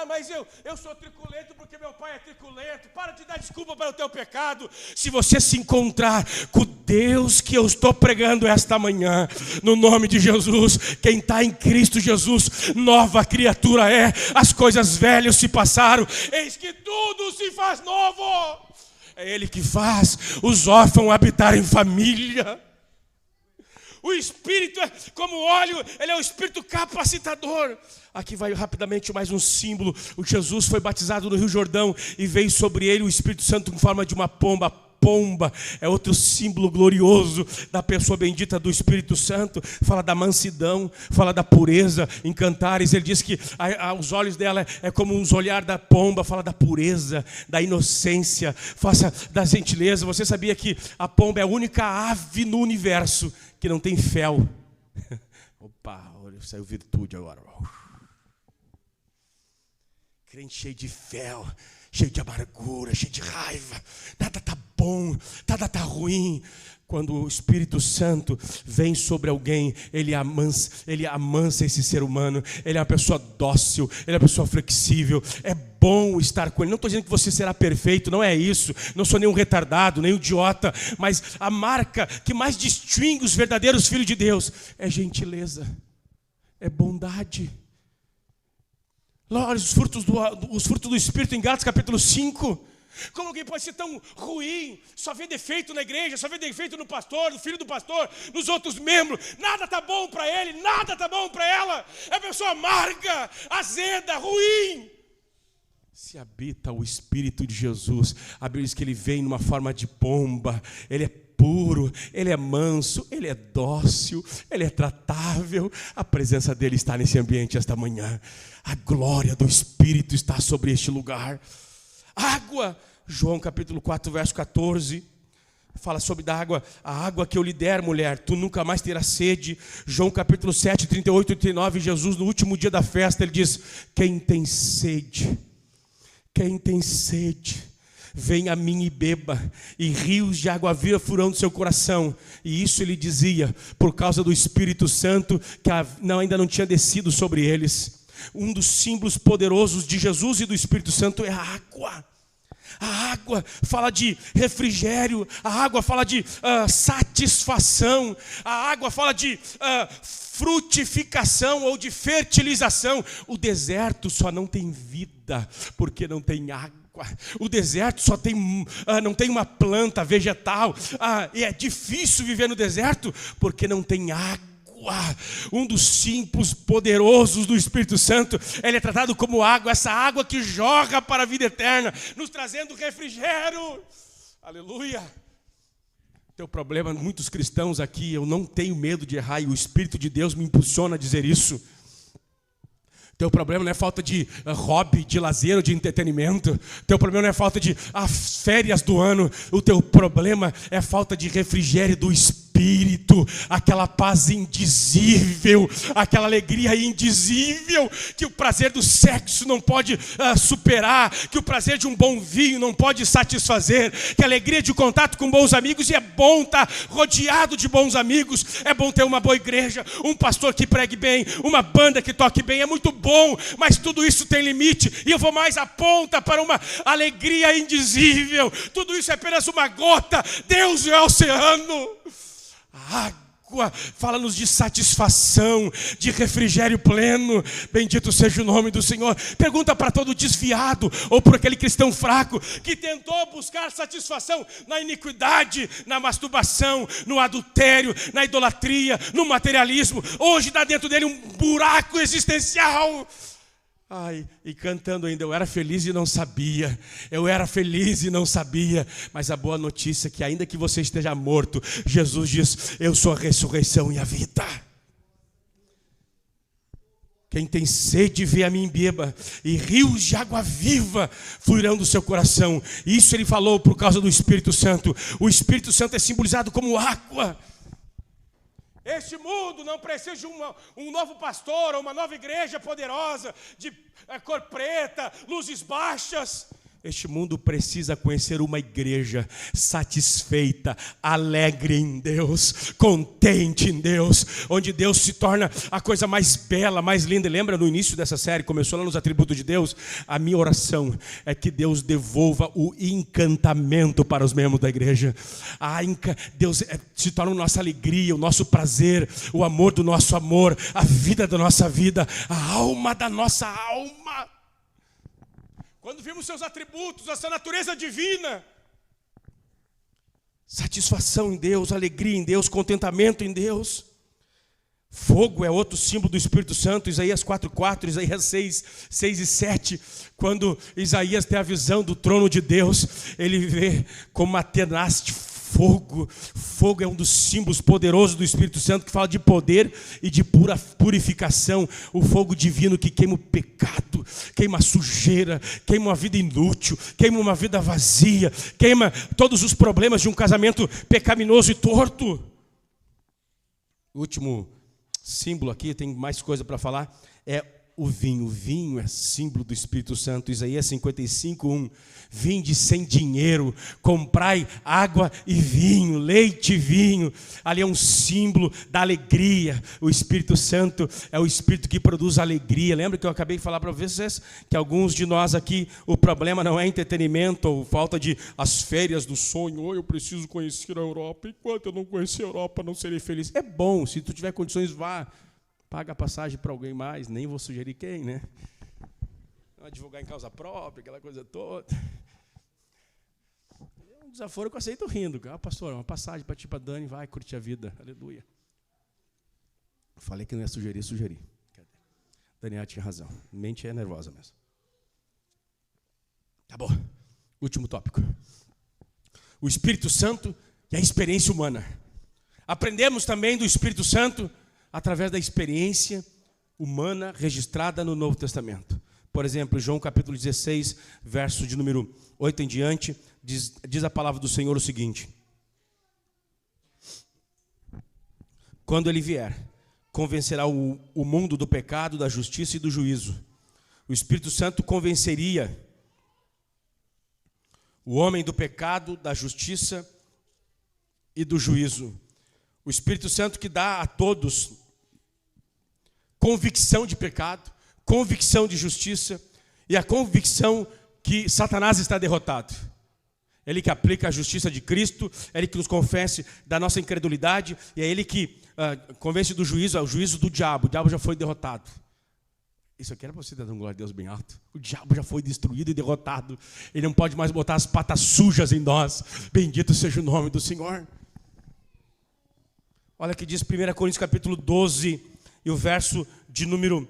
Mas eu sou triculento porque meu pai é triculento. Para de dar desculpa para o teu pecado. Se você se encontrar com o Deus que eu estou pregando esta manhã, no nome de Jesus, quem está em Cristo Jesus, nova criatura é. As coisas velhas se passaram, eis que tudo se faz novo. É Ele que faz os órfãos habitarem em família. O Espírito é como óleo, ele é o Espírito capacitador. Aqui vai rapidamente mais um símbolo. O Jesus foi batizado no Rio Jordão e veio sobre ele o Espírito Santo em forma de uma pomba. Pomba é outro símbolo glorioso da pessoa bendita do Espírito Santo. Fala da mansidão, fala da pureza. Em Cantares ele diz que os olhos dela é como os olhares da pomba. Fala da pureza, da inocência, faça da gentileza. Você sabia que a pomba é a única ave no universo que não tem fel? Opa, saiu virtude agora. crente cheio de fel, cheio de amargura, cheio de raiva. Nada está bom, nada está ruim. Quando o Espírito Santo vem sobre alguém, ele amansa esse ser humano. Ele é uma pessoa dócil, ele é uma pessoa flexível. É bom estar com ele. Não estou dizendo que você será perfeito, não é isso. Não sou nenhum retardado, nem um idiota. Mas a marca que mais distingue os verdadeiros filhos de Deus é gentileza, é bondade. Olha os frutos do Espírito em Gálatas capítulo 5. Como alguém pode ser tão ruim? Só vê defeito na igreja, só vê defeito no pastor, no filho do pastor, nos outros membros. Nada está bom para ele, nada está bom para ela. É uma pessoa amarga, azeda, ruim. Se habita o Espírito de Jesus, a Bíblia diz que ele vem numa forma de pomba. Ele é puro, ele é manso, ele é dócil, ele é tratável. A presença dele está nesse ambiente esta manhã. A glória do Espírito está sobre este lugar. Água, João capítulo 4, verso 14, fala sobre a água que eu lhe der, mulher, tu nunca mais terás sede. João capítulo 7, 38 e 39, Jesus no último dia da festa, ele diz: quem tem sede, venha a mim e beba, e rios de água viva fluirão do seu coração. E isso ele dizia por causa do Espírito Santo, que ainda não tinha descido sobre eles. Um dos símbolos poderosos de Jesus e do Espírito Santo é a água. A água fala de refrigério, a água fala de satisfação, a água fala de frutificação ou de fertilização. O deserto só não tem vida porque não tem água. O deserto só não tem uma planta vegetal. E é difícil viver no deserto porque não tem água. Um dos símbolos poderosos do Espírito Santo, ele é tratado como água, essa água que jorra para a vida eterna, nos trazendo refrigério. Aleluia. Teu problema, muitos cristãos aqui, eu não tenho medo de errar e o Espírito de Deus me impulsiona a dizer isso. Teu problema não é falta de hobby, de lazer ou de entretenimento. Teu problema não é falta de férias do ano. O teu problema é falta de refrigério do Espírito. Aquela paz indizível, aquela alegria indizível que o prazer do sexo não pode superar, que o prazer de um bom vinho não pode satisfazer, que a alegria de contato com bons amigos. E é bom estar rodeado de bons amigos. É bom ter uma boa igreja, um pastor que pregue bem, uma banda que toque bem. É muito bom, mas tudo isso tem limite. E eu vou mais aponta para uma alegria indizível. Tudo isso é apenas uma gota. Deus é o oceano. A água fala-nos de satisfação, de refrigério pleno. Bendito seja o nome do Senhor. Pergunta para todo desviado ou para aquele cristão fraco que tentou buscar satisfação na iniquidade, na masturbação, no adultério, na idolatria, no materialismo. Hoje dá dentro dele um buraco existencial. E cantando ainda, eu era feliz e não sabia. Eu era feliz e não sabia. Mas a boa notícia é que ainda que você esteja morto, Jesus diz: eu sou a ressurreição e a vida. Quem tem sede, vê a mim e beba, e rios de água viva fluirão do seu coração. Isso ele falou por causa do Espírito Santo. O Espírito Santo é simbolizado como água. Este mundo não precisa de um novo pastor ou uma nova igreja poderosa, de cor preta, luzes baixas. Este mundo precisa conhecer uma igreja satisfeita, alegre em Deus, contente em Deus, onde Deus se torna a coisa mais bela, mais linda. Lembra no início dessa série, começou lá nos atributos de Deus? A minha oração é que Deus devolva o encantamento para os membros da igreja. Deus se torna a nossa alegria, o nosso prazer, o amor do nosso amor, a vida da nossa vida, a alma da nossa alma. Quando vimos seus atributos, essa natureza divina, satisfação em Deus, alegria em Deus, contentamento em Deus. Fogo é outro símbolo do Espírito Santo. Isaías 4:4, Isaías 6 e 7. Quando Isaías tem a visão do trono de Deus, ele vê como uma tenaz fogo. Fogo é um dos símbolos poderosos do Espírito Santo, que fala de poder e de purificação. O fogo divino que queima o pecado, queima a sujeira, queima uma vida inútil, queima uma vida vazia, queima todos os problemas de um casamento pecaminoso e torto. O último símbolo aqui, tem mais coisa para falar, é o vinho. O vinho é símbolo do Espírito Santo. Isaías 55:1. Vinde sem dinheiro, comprai água e vinho, leite e vinho. Ali é um símbolo da alegria. O Espírito Santo é o Espírito que produz alegria. Lembra que eu acabei de falar para vocês que alguns de nós aqui, o problema não é entretenimento ou falta de as férias do sonho. Oh, eu preciso conhecer a Europa. Enquanto eu não conhecer a Europa, não serei feliz. É bom, se tu tiver condições, vá. Paga a passagem para alguém mais, nem vou sugerir quem, né? Advogar em causa própria, aquela coisa toda. É um desaforo que eu aceito rindo. Pastor, uma passagem para ti, para Dani, vai curtir a vida. Aleluia. Falei que não ia sugerir, sugeri. Daniela tinha razão. Mente é nervosa mesmo. Tá bom. Último tópico. O Espírito Santo e a experiência humana. Aprendemos também do Espírito Santo através da experiência humana registrada no Novo Testamento. Por exemplo, João capítulo 16, verso de número 8 em diante, diz a palavra do Senhor o seguinte: quando ele vier, convencerá o mundo do pecado, da justiça e do juízo. O Espírito Santo convenceria o homem do pecado, da justiça e do juízo. O Espírito Santo que dá a todos convicção de pecado, convicção de justiça e a convicção que Satanás está derrotado. Ele que aplica a justiça de Cristo, é Ele que nos convence da nossa incredulidade e é Ele que convence do juízo, o juízo do diabo. O diabo já foi derrotado. Isso aqui era para você dar um glória a Deus bem alto. O diabo já foi destruído e derrotado. Ele não pode mais botar as patas sujas em nós. Bendito seja o nome do Senhor. Olha o que diz 1 Coríntios capítulo 12 e o verso de número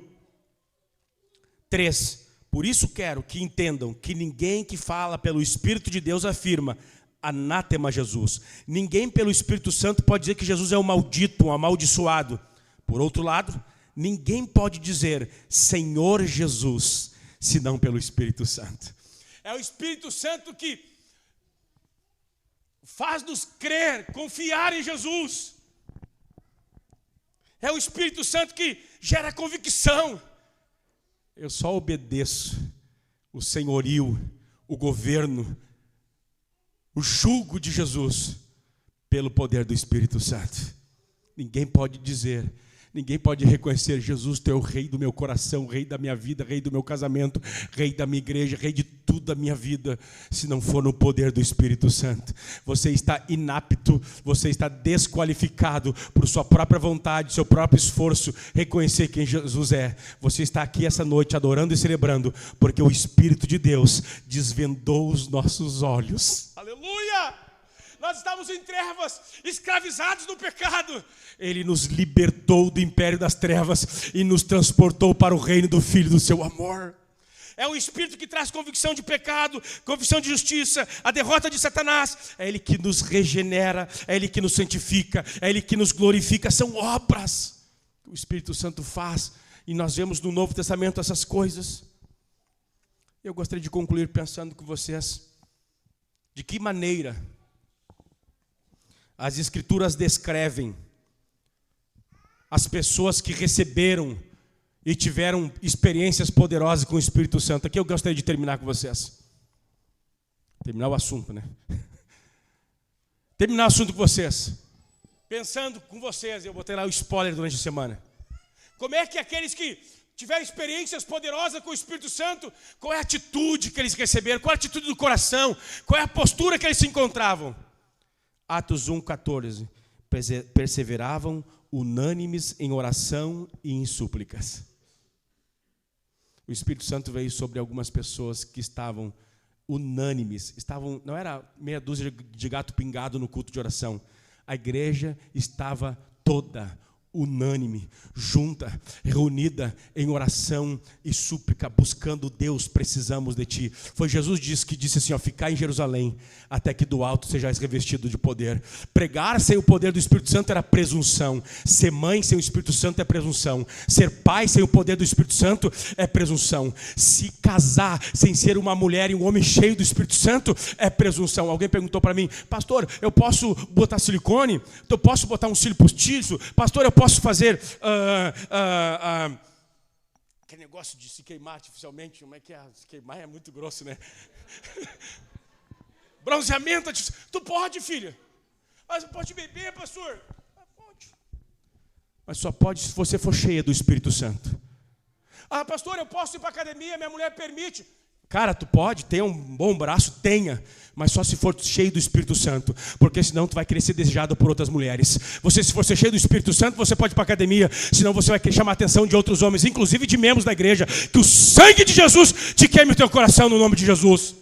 3. Por isso quero que entendam que ninguém que fala pelo Espírito de Deus afirma anátema Jesus. Ninguém pelo Espírito Santo pode dizer que Jesus é um maldito, um amaldiçoado. Por outro lado, ninguém pode dizer Senhor Jesus, senão pelo Espírito Santo. É o Espírito Santo que faz-nos crer, confiar em Jesus. É o Espírito Santo que gera convicção. Eu só obedeço o senhorio, o governo, o jugo de Jesus pelo poder do Espírito Santo. Ninguém pode dizer, ninguém pode reconhecer Jesus, tu é o rei do meu coração, rei da minha vida, rei do meu casamento, rei da minha igreja, rei de tudo da minha vida, se não for no poder do Espírito Santo. Você está inapto, você está desqualificado por sua própria vontade, seu próprio esforço, reconhecer quem Jesus é. Você está aqui essa noite adorando e celebrando, porque o Espírito de Deus desvendou os nossos olhos. Aleluia! Nós estávamos em trevas, escravizados no pecado. Ele nos libertou do império das trevas e nos transportou para o reino do Filho do seu amor. É o Espírito que traz convicção de pecado, convicção de justiça, a derrota de Satanás. É Ele que nos regenera, é Ele que nos santifica, é Ele que nos glorifica. São obras que o Espírito Santo faz e nós vemos no Novo Testamento essas coisas. Eu gostaria de concluir pensando com vocês de que maneira as Escrituras descrevem as pessoas que receberam e tiveram experiências poderosas com o Espírito Santo. Aqui eu gostaria de terminar com vocês. Terminar o assunto, né? Terminar o assunto com vocês. Pensando com vocês, eu botei lá o spoiler durante a semana. Como é que aqueles que tiveram experiências poderosas com o Espírito Santo, qual é a atitude que eles receberam, qual é a atitude do coração, qual é a postura que eles se encontravam? Atos 1:14, perseveravam unânimes em oração e em súplicas. O Espírito Santo veio sobre algumas pessoas que estavam unânimes, não era meia dúzia de gato pingado no culto de oração. A igreja estava toda unânime, junta, reunida em oração e súplica, buscando Deus, precisamos de ti. Foi Jesus que disse assim, ficai em Jerusalém, até que do alto sejais revestido de poder. Pregar sem o poder do Espírito Santo era presunção. Ser mãe sem o Espírito Santo é presunção. Ser pai sem o poder do Espírito Santo é presunção. Se casar sem ser uma mulher e um homem cheio do Espírito Santo é presunção. Alguém perguntou para mim, pastor, eu posso botar silicone? Eu posso botar um cílio postiço? Pastor, eu posso fazer Aquele negócio de se queimar artificialmente, como é que é? Se queimar é muito grosso, né? Bronzeamento artificial. Tu pode, filha. Mas pode beber, pastor. Pode. Mas só pode se você for cheia do Espírito Santo. Ah, pastor, eu posso ir para a academia, minha mulher permite. Cara, tu pode, tenha um bom braço, tenha, mas só se for cheio do Espírito Santo, porque senão tu vai querer ser desejado por outras mulheres. Você, se for ser cheio do Espírito Santo, você pode ir para a academia, senão você vai querer chamar a atenção de outros homens, inclusive de membros da igreja. Que o sangue de Jesus te queime o teu coração no nome de Jesus.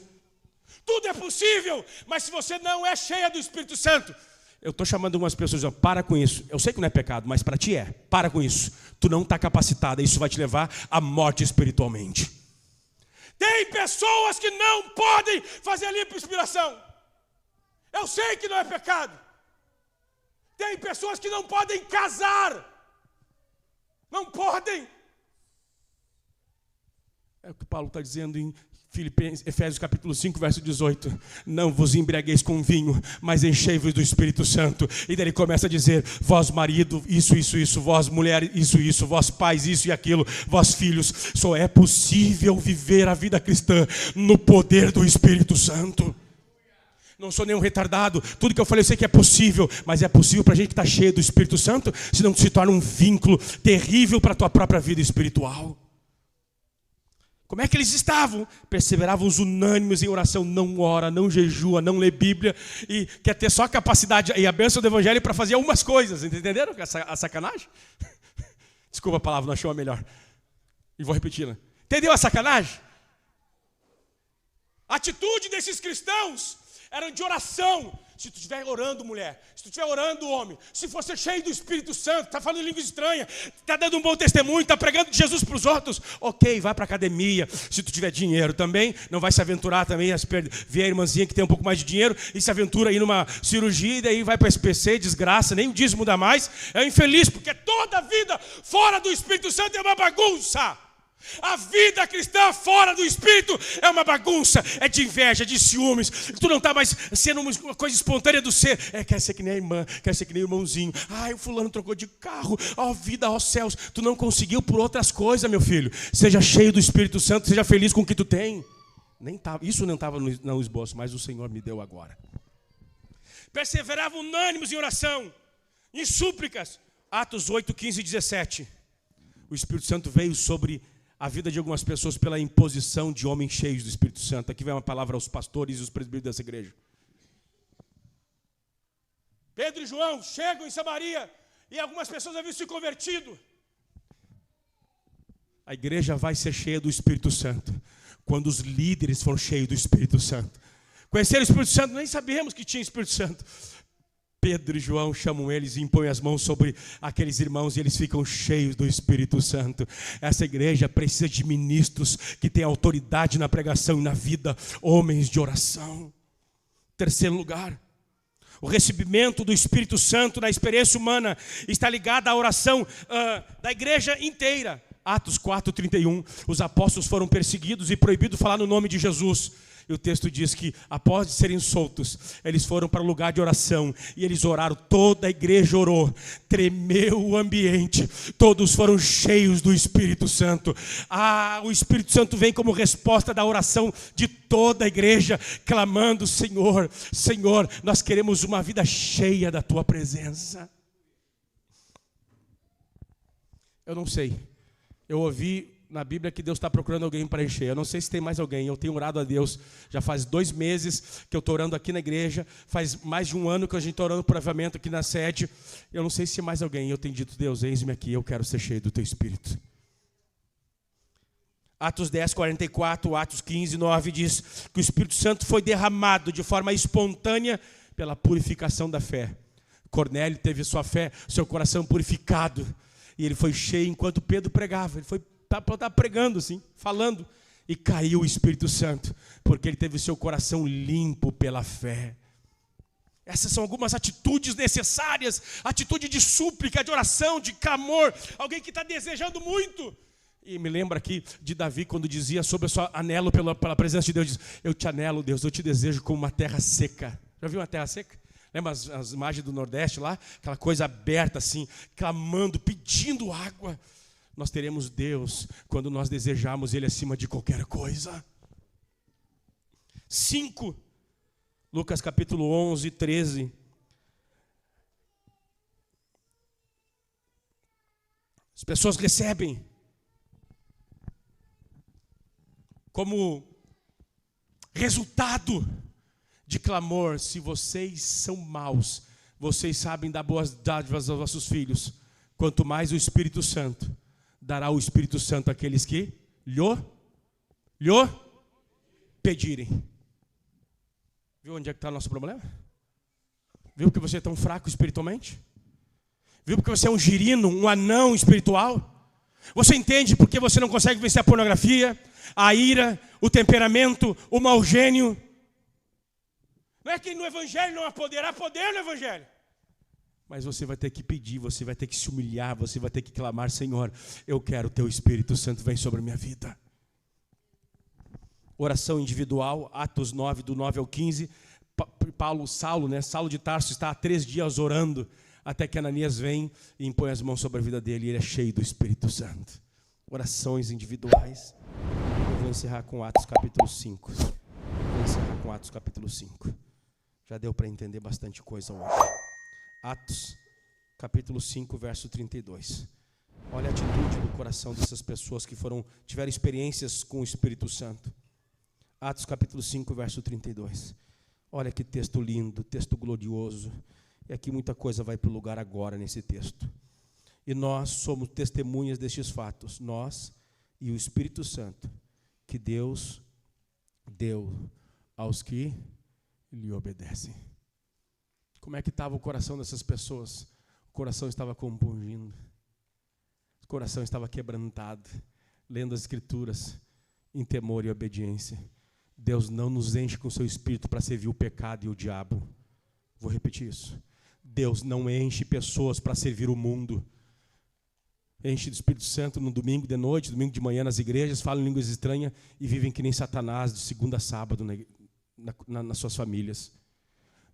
Tudo é possível, mas se você não é cheia do Espírito Santo, eu estou chamando algumas pessoas, dizendo, para com isso. Eu sei que não é pecado, mas para ti é. Para com isso. Tu não está capacitada, isso vai te levar à morte espiritualmente. Tem pessoas que não podem fazer lipoaspiração. Eu sei que não é pecado. Tem pessoas que não podem casar. Não podem. É o que Paulo está dizendo em Efésios capítulo 5, verso 18. Não vos embriagueis com vinho, mas enchei-vos do Espírito Santo. E daí ele começa a dizer, vós marido, isso, vós mulher, isso, vós pais, isso e aquilo, vós filhos. Só é possível viver a vida cristã no poder do Espírito Santo. Não sou nenhum retardado, tudo que eu falei eu sei que é possível, mas é possível para a gente que está cheio do Espírito Santo, senão se torna um vínculo terrível para a tua própria vida espiritual. Como é que eles estavam? Perseveravam os unânimes em oração, não ora, não jejua, não lê Bíblia, e quer ter só a capacidade e a bênção do Evangelho para fazer algumas coisas, entenderam a sacanagem? Desculpa a palavra, não achou a melhor. E vou repeti-la. Entendeu a sacanagem? A atitude desses cristãos era de oração. Se tu estiver orando, mulher, se tu estiver orando, homem, se você cheio do Espírito Santo, está falando língua estranha, está dando um bom testemunho, está pregando de Jesus para os outros, ok, vai para a academia. Se tu tiver dinheiro também, não vai se aventurar também, ver a irmãzinha que tem um pouco mais de dinheiro e se aventura aí numa cirurgia e daí vai para SPC, desgraça, nem o dízimo dá mais, é infeliz, porque toda a vida fora do Espírito Santo é uma bagunça. A vida cristã fora do Espírito é uma bagunça, é de inveja, de ciúmes. Tu não está mais sendo uma coisa espontânea do ser. Quer ser que nem a irmã, quer ser que nem o irmãozinho. O fulano trocou de carro, vida, céus. Tu não conseguiu por outras coisas, meu filho. Seja cheio do Espírito Santo, seja feliz com o que tu tem. Isso não estava no esboço, mas o Senhor me deu agora. Perseveravam unânimes em oração, em súplicas. Atos 8, 15 e 17. O Espírito Santo veio sobre a vida de algumas pessoas pela imposição de homens cheios do Espírito Santo. Aqui vem uma palavra aos pastores e os presbíteros dessa igreja. Pedro e João chegam em Samaria e algumas pessoas haviam se convertido. A igreja vai ser cheia do Espírito Santo quando os líderes foram cheios do Espírito Santo. Conheceram o Espírito Santo? Nem sabíamos que tinha Espírito Santo. Pedro e João chamam eles e impõem as mãos sobre aqueles irmãos e eles ficam cheios do Espírito Santo. Essa igreja precisa de ministros que têm autoridade na pregação e na vida, homens de oração. Terceiro lugar, o recebimento do Espírito Santo na experiência humana está ligado à oração da igreja inteira. Atos 4:31, os apóstolos foram perseguidos e proibidos de falar no nome de Jesus. E o texto diz que após serem soltos, eles foram para o lugar de oração e eles oraram, toda a igreja orou, tremeu o ambiente, todos foram cheios do Espírito Santo. O Espírito Santo vem como resposta da oração de toda a igreja, clamando, Senhor, Senhor, nós queremos uma vida cheia da Tua presença. Eu não sei, eu ouvi na Bíblia que Deus está procurando alguém para encher. Eu não sei se tem mais alguém. Eu tenho orado a Deus. Já faz 2 meses que eu estou orando aqui na igreja. Faz mais de 1 ano que a gente está orando por avivamento aqui na sede. Eu não sei se mais alguém. Eu tenho dito, Deus, eis-me aqui. Eu quero ser cheio do Teu Espírito. Atos 10, 44, Atos 15, 9 diz que o Espírito Santo foi derramado de forma espontânea pela purificação da fé. Cornélio teve sua fé, seu coração purificado. E ele foi cheio enquanto Pedro pregava. Ele foi estava pregando assim, falando, e caiu o Espírito Santo, porque ele teve o seu coração limpo pela fé. Essas são algumas atitudes necessárias, atitude de súplica, de oração, de clamor, alguém que está desejando muito. E me lembra aqui de Davi, quando dizia sobre o seu anelo pela presença de Deus, diz, eu te anelo, Deus, eu te desejo como uma terra seca. Já viu uma terra seca? Lembra as imagens do Nordeste lá? Aquela coisa aberta assim, clamando, pedindo água. Nós teremos Deus quando nós desejarmos Ele acima de qualquer coisa. 5, Lucas capítulo 11, 13. As pessoas recebem como resultado de clamor: se vocês são maus, vocês sabem dar boas dádivas aos vossos filhos, quanto mais o Espírito Santo dará o Espírito Santo àqueles que lhe pedirem. Viu onde é que está o nosso problema? Viu porque você é tão fraco espiritualmente? Viu porque você é um girino, um anão espiritual? Você entende porque você não consegue vencer a pornografia, a ira, o temperamento, o mau gênio? Não é que no Evangelho não há poder no Evangelho. Mas você vai ter que pedir, você vai ter que se humilhar, você vai ter que clamar: Senhor, eu quero o Teu Espírito Santo, vem sobre a minha vida. Oração individual, Atos 9, do 9 ao 15. Saulo de Tarso está há 3 dias orando, até que Ananias vem e impõe as mãos sobre a vida dele, e ele é cheio do Espírito Santo. Orações individuais. Eu vou encerrar com Atos capítulo 5. Já deu para entender bastante coisa hoje. Atos capítulo 5, verso 32. Olha a atitude do coração dessas pessoas que tiveram experiências com o Espírito Santo. Atos capítulo 5, verso 32. Olha que texto lindo, texto glorioso. E aqui muita coisa vai para o lugar agora nesse texto. E nós somos testemunhas destes fatos, nós e o Espírito Santo, que Deus deu aos que lhe obedecem. Como é que estava o coração dessas pessoas? O coração estava compungindo. O coração estava quebrantado, lendo as Escrituras em temor e obediência. Deus não nos enche com o seu Espírito para servir o pecado e o diabo. Vou repetir isso. Deus não enche pessoas para servir o mundo. Enche do Espírito Santo no domingo de noite, domingo de manhã nas igrejas, falam em línguas estranhas e vivem que nem Satanás de segunda a sábado nas suas famílias.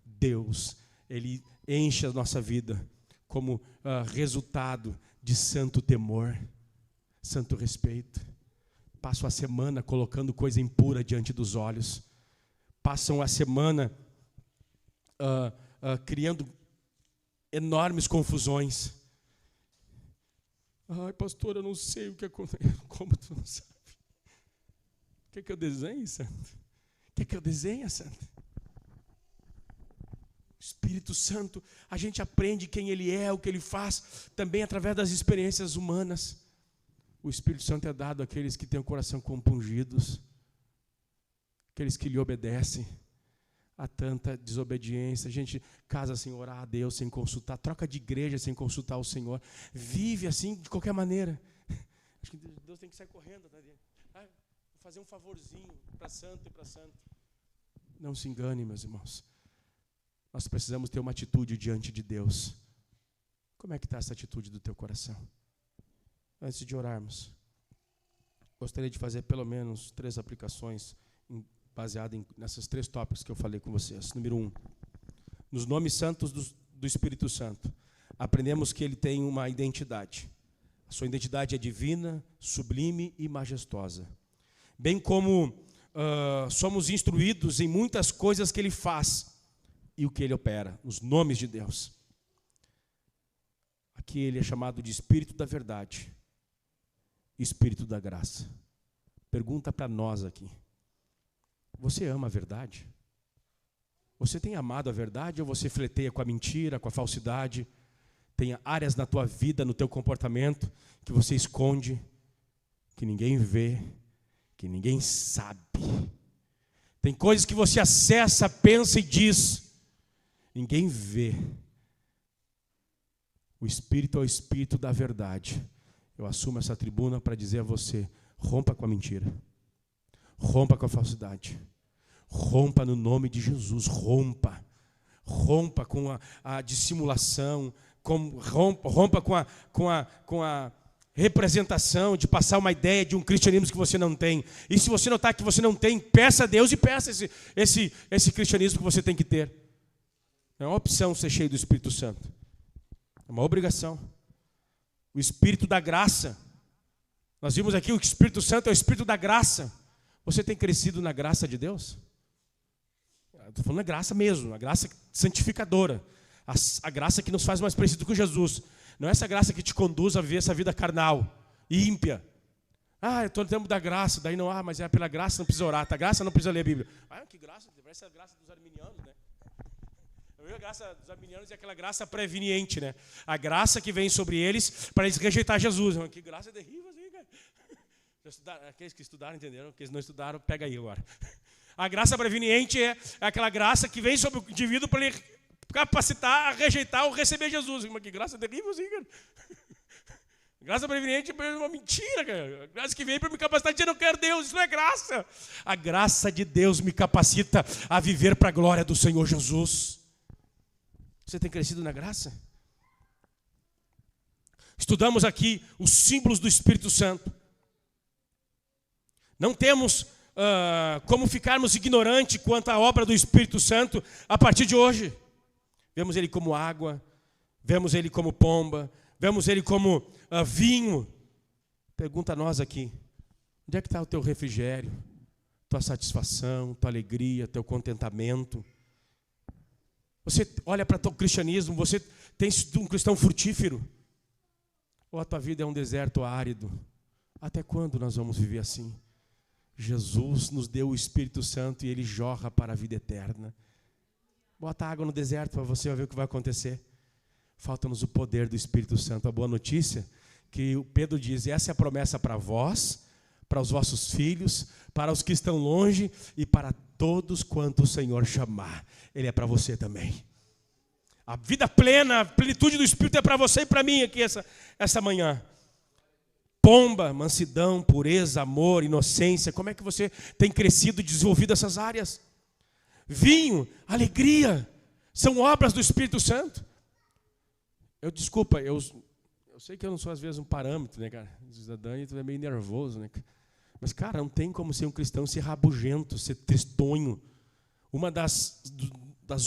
Deus, Ele enche a nossa vida como resultado de santo temor, santo respeito. Passam a semana colocando coisa impura diante dos olhos. Passam a semana criando enormes confusões. Ai, pastor, eu não sei o que acontece. Como tu não sabe? Quer que eu desenhe, santo? Quer que eu desenhe, santo? Espírito Santo, a gente aprende quem Ele é, o que Ele faz, também através das experiências humanas. O Espírito Santo é dado àqueles que têm o coração compungidos, aqueles que lhe obedecem. Há tanta desobediência, a gente casa sem orar a Deus, sem consultar, troca de igreja sem consultar o Senhor, vive assim de qualquer maneira. Acho que Deus tem que sair correndo, tá? Vou fazer um favorzinho para santo e para santo. Não se engane, meus irmãos. Nós precisamos ter uma atitude diante de Deus. Como é que está essa atitude do teu coração? Antes de orarmos, gostaria de fazer pelo menos 3 aplicações baseadas nessas 3 tópicos que eu falei com vocês. Número 1, nos nomes santos do Espírito Santo, aprendemos que ele tem uma identidade. A sua identidade é divina, sublime e majestosa. Bem como somos instruídos em muitas coisas que ele faz e o que ele opera, os nomes de Deus. Aqui ele é chamado de Espírito da Verdade, Espírito da Graça. Pergunta para nós aqui: você ama a verdade? Você tem amado a verdade ou você fleteia com a mentira, com a falsidade? Tem áreas na tua vida, no teu comportamento, que você esconde, que ninguém vê, que ninguém sabe. Tem coisas que você acessa, pensa e diz, ninguém vê. O Espírito é o Espírito da verdade. Eu assumo essa tribuna para dizer a você: rompa com a mentira, rompa com a falsidade, rompa no nome de Jesus, rompa com a dissimulação, rompa com a representação de passar uma ideia de um cristianismo que você não tem. E se você notar que você não tem, peça a Deus e peça esse cristianismo que você tem que ter. Não é uma opção ser cheio do Espírito Santo, é uma obrigação. O Espírito da graça, Nós vimos aqui o Espírito Santo é o Espírito da graça. Você tem crescido na graça de Deus? Estou falando da graça mesmo, a graça santificadora. A graça que nos faz mais parecido com Jesus. Não é essa graça que te conduz a viver essa vida carnal e ímpia. Eu estou no tempo da graça, daí não, mas é pela graça, não precisa orar, tá? Graça não precisa ler a Bíblia. Que graça, parece a graça dos arminianos, né? A graça dos arminianos é aquela graça preveniente, né? A graça que vem sobre eles para eles rejeitar Jesus. Que graça terrível, assim, cara. Aqueles que estudaram entenderam, aqueles que não estudaram, pega aí agora. A graça preveniente é aquela graça que vem sobre o indivíduo para ele capacitar a rejeitar ou receber Jesus. Mas que graça terrível, assim, cara. Graça preveniente é uma mentira, cara. Graça que vem para me capacitar de dizer, não quero Deus, isso não é graça. A graça de Deus me capacita a viver para a glória do Senhor Jesus. Você tem crescido na graça? Estudamos aqui os símbolos do Espírito Santo. Não temos como ficarmos ignorantes quanto à obra do Espírito Santo a partir de hoje. Vemos ele como água, vemos ele como pomba, vemos ele como vinho. Pergunta a nós aqui, onde é que está o teu refrigério, tua satisfação, tua alegria, teu contentamento? Você olha para o teu cristianismo, você tem sido um cristão frutífero? Ou a tua vida é um deserto árido? Até quando nós vamos viver assim? Jesus nos deu o Espírito Santo e ele jorra para a vida eterna. Bota água no deserto para você ver o que vai acontecer. Falta-nos o poder do Espírito Santo. A boa notícia que o Pedro diz, essa é a promessa para vós, para os vossos filhos, para os que estão longe e para todos quanto o Senhor chamar. Ele é para você também. A vida plena, a plenitude do Espírito é para você e para mim aqui essa manhã. Pomba, mansidão, pureza, amor, inocência. Como é que você tem crescido e desenvolvido essas áreas? Vinho, alegria, são obras do Espírito Santo. Eu sei que eu não sou às vezes um parâmetro, né, cara? A Dani é meio nervoso, né? Mas, cara, não tem como ser um cristão ser rabugento, ser tristonho. Uma das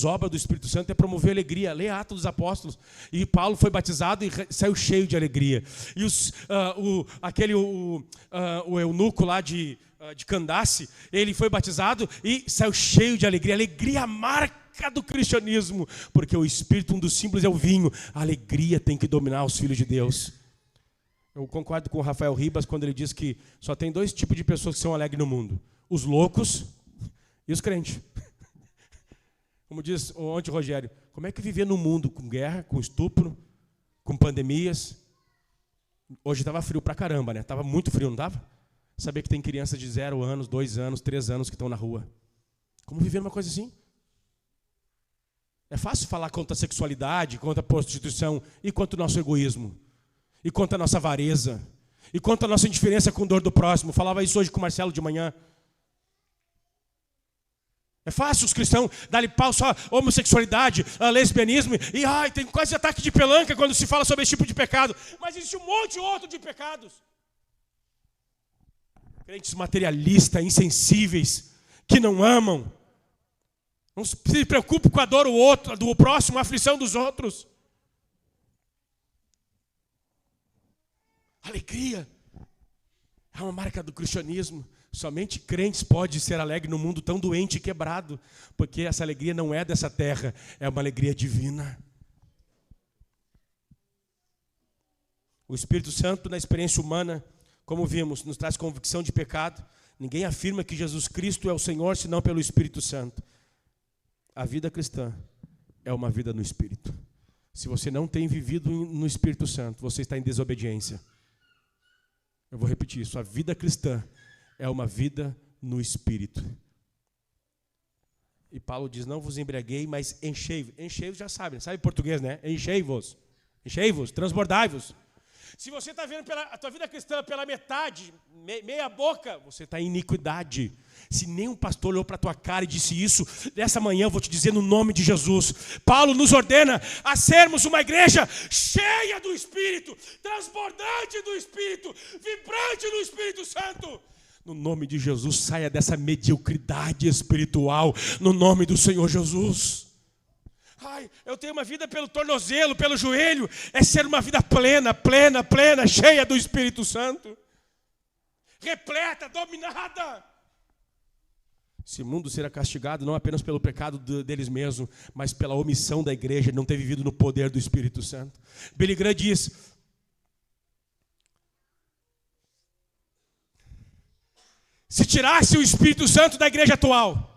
obras do Espírito Santo é promover alegria. Lê Atos dos Apóstolos. E Paulo foi batizado e saiu cheio de alegria. E o eunuco lá de Candace, ele foi batizado e saiu cheio de alegria. Alegria é a marca do cristianismo, porque o Espírito, um dos símbolos é o vinho. A alegria tem que dominar os filhos de Deus. Eu concordo com o Rafael Ribas quando ele diz que só tem 2 tipos de pessoas que são alegres no mundo: os loucos e os crentes. Como diz ontem o Rogério, como é que viver no mundo com guerra, com estupro, com pandemias? Hoje estava frio pra caramba, né? Estava muito frio, não estava? Saber que tem crianças de 0 anos, 2 anos, 3 anos que estão na rua. Como viver numa coisa assim? É fácil falar contra a sexualidade, contra a prostituição e contra o nosso egoísmo. E contra a nossa avareza. E contra a nossa indiferença com dor do próximo. Falava isso hoje com o Marcelo de manhã. É fácil os cristãos darem pau só à homossexualidade, a lesbianismo. E tem quase ataque de pelanca quando se fala sobre esse tipo de pecado. Mas existe um monte outro de pecados. Crentes materialistas, insensíveis, que não amam. Não se preocupam com a dor do próximo, a aflição dos outros. Alegria é uma marca do cristianismo. Somente crentes podem ser alegres no mundo tão doente e quebrado, porque essa alegria não é dessa terra, é uma alegria divina. O Espírito Santo, na experiência humana, como vimos, nos traz convicção de pecado. Ninguém afirma que Jesus Cristo é o Senhor, senão pelo Espírito Santo. A vida cristã é uma vida no Espírito. Se você não tem vivido no Espírito Santo, você está em desobediência. Eu vou repetir isso. A vida cristã é uma vida no Espírito. E Paulo diz, não vos embriaguei, mas enchei-vos. Enchei-vos já sabe português, né? Enchei-vos. Enchei-vos, transbordai-vos. Se você está vendo a tua vida cristã pela metade, meia boca, você está em iniquidade. Se nenhum pastor olhou para a tua cara e disse isso, nessa manhã eu vou te dizer no nome de Jesus. Paulo nos ordena a sermos uma igreja cheia do Espírito, transbordante do Espírito, vibrante do Espírito Santo. No nome de Jesus, saia dessa mediocridade espiritual, no nome do Senhor Jesus. Eu tenho uma vida pelo tornozelo, pelo joelho. É ser uma vida plena, cheia do Espírito Santo. repleta, dominada. Esse mundo será castigado não apenas pelo pecado deles mesmos, mas pela omissão da igreja de não ter vivido no poder do Espírito Santo. Billy Graham diz: se tirasse o Espírito Santo da igreja atual,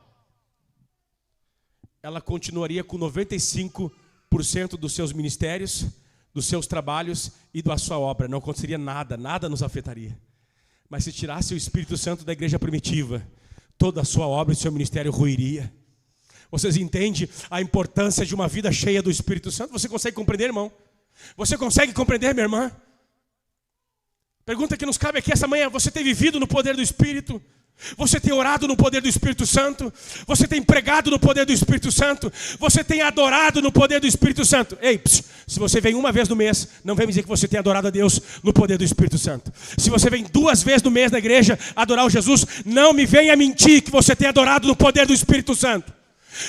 ela continuaria com 95% dos seus ministérios, dos seus trabalhos e da sua obra. Não aconteceria nada, nada nos afetaria. Mas se tirasse o Espírito Santo da igreja primitiva, toda a sua obra e seu ministério ruiria. Vocês entendem a importância de uma vida cheia do Espírito Santo? Você consegue compreender, irmão? Você consegue compreender, minha irmã? Pergunta que nos cabe aqui essa manhã: você tem vivido no poder do Espírito? Você tem orado no poder do Espírito Santo? Você tem pregado no poder do Espírito Santo? Você tem adorado no poder do Espírito Santo? Ei, se você vem uma vez no mês, não vem me dizer que você tem adorado a Deus no poder do Espírito Santo. Se você vem 2 vezes no mês na igreja adorar o Jesus, não me venha mentir que você tem adorado no poder do Espírito Santo.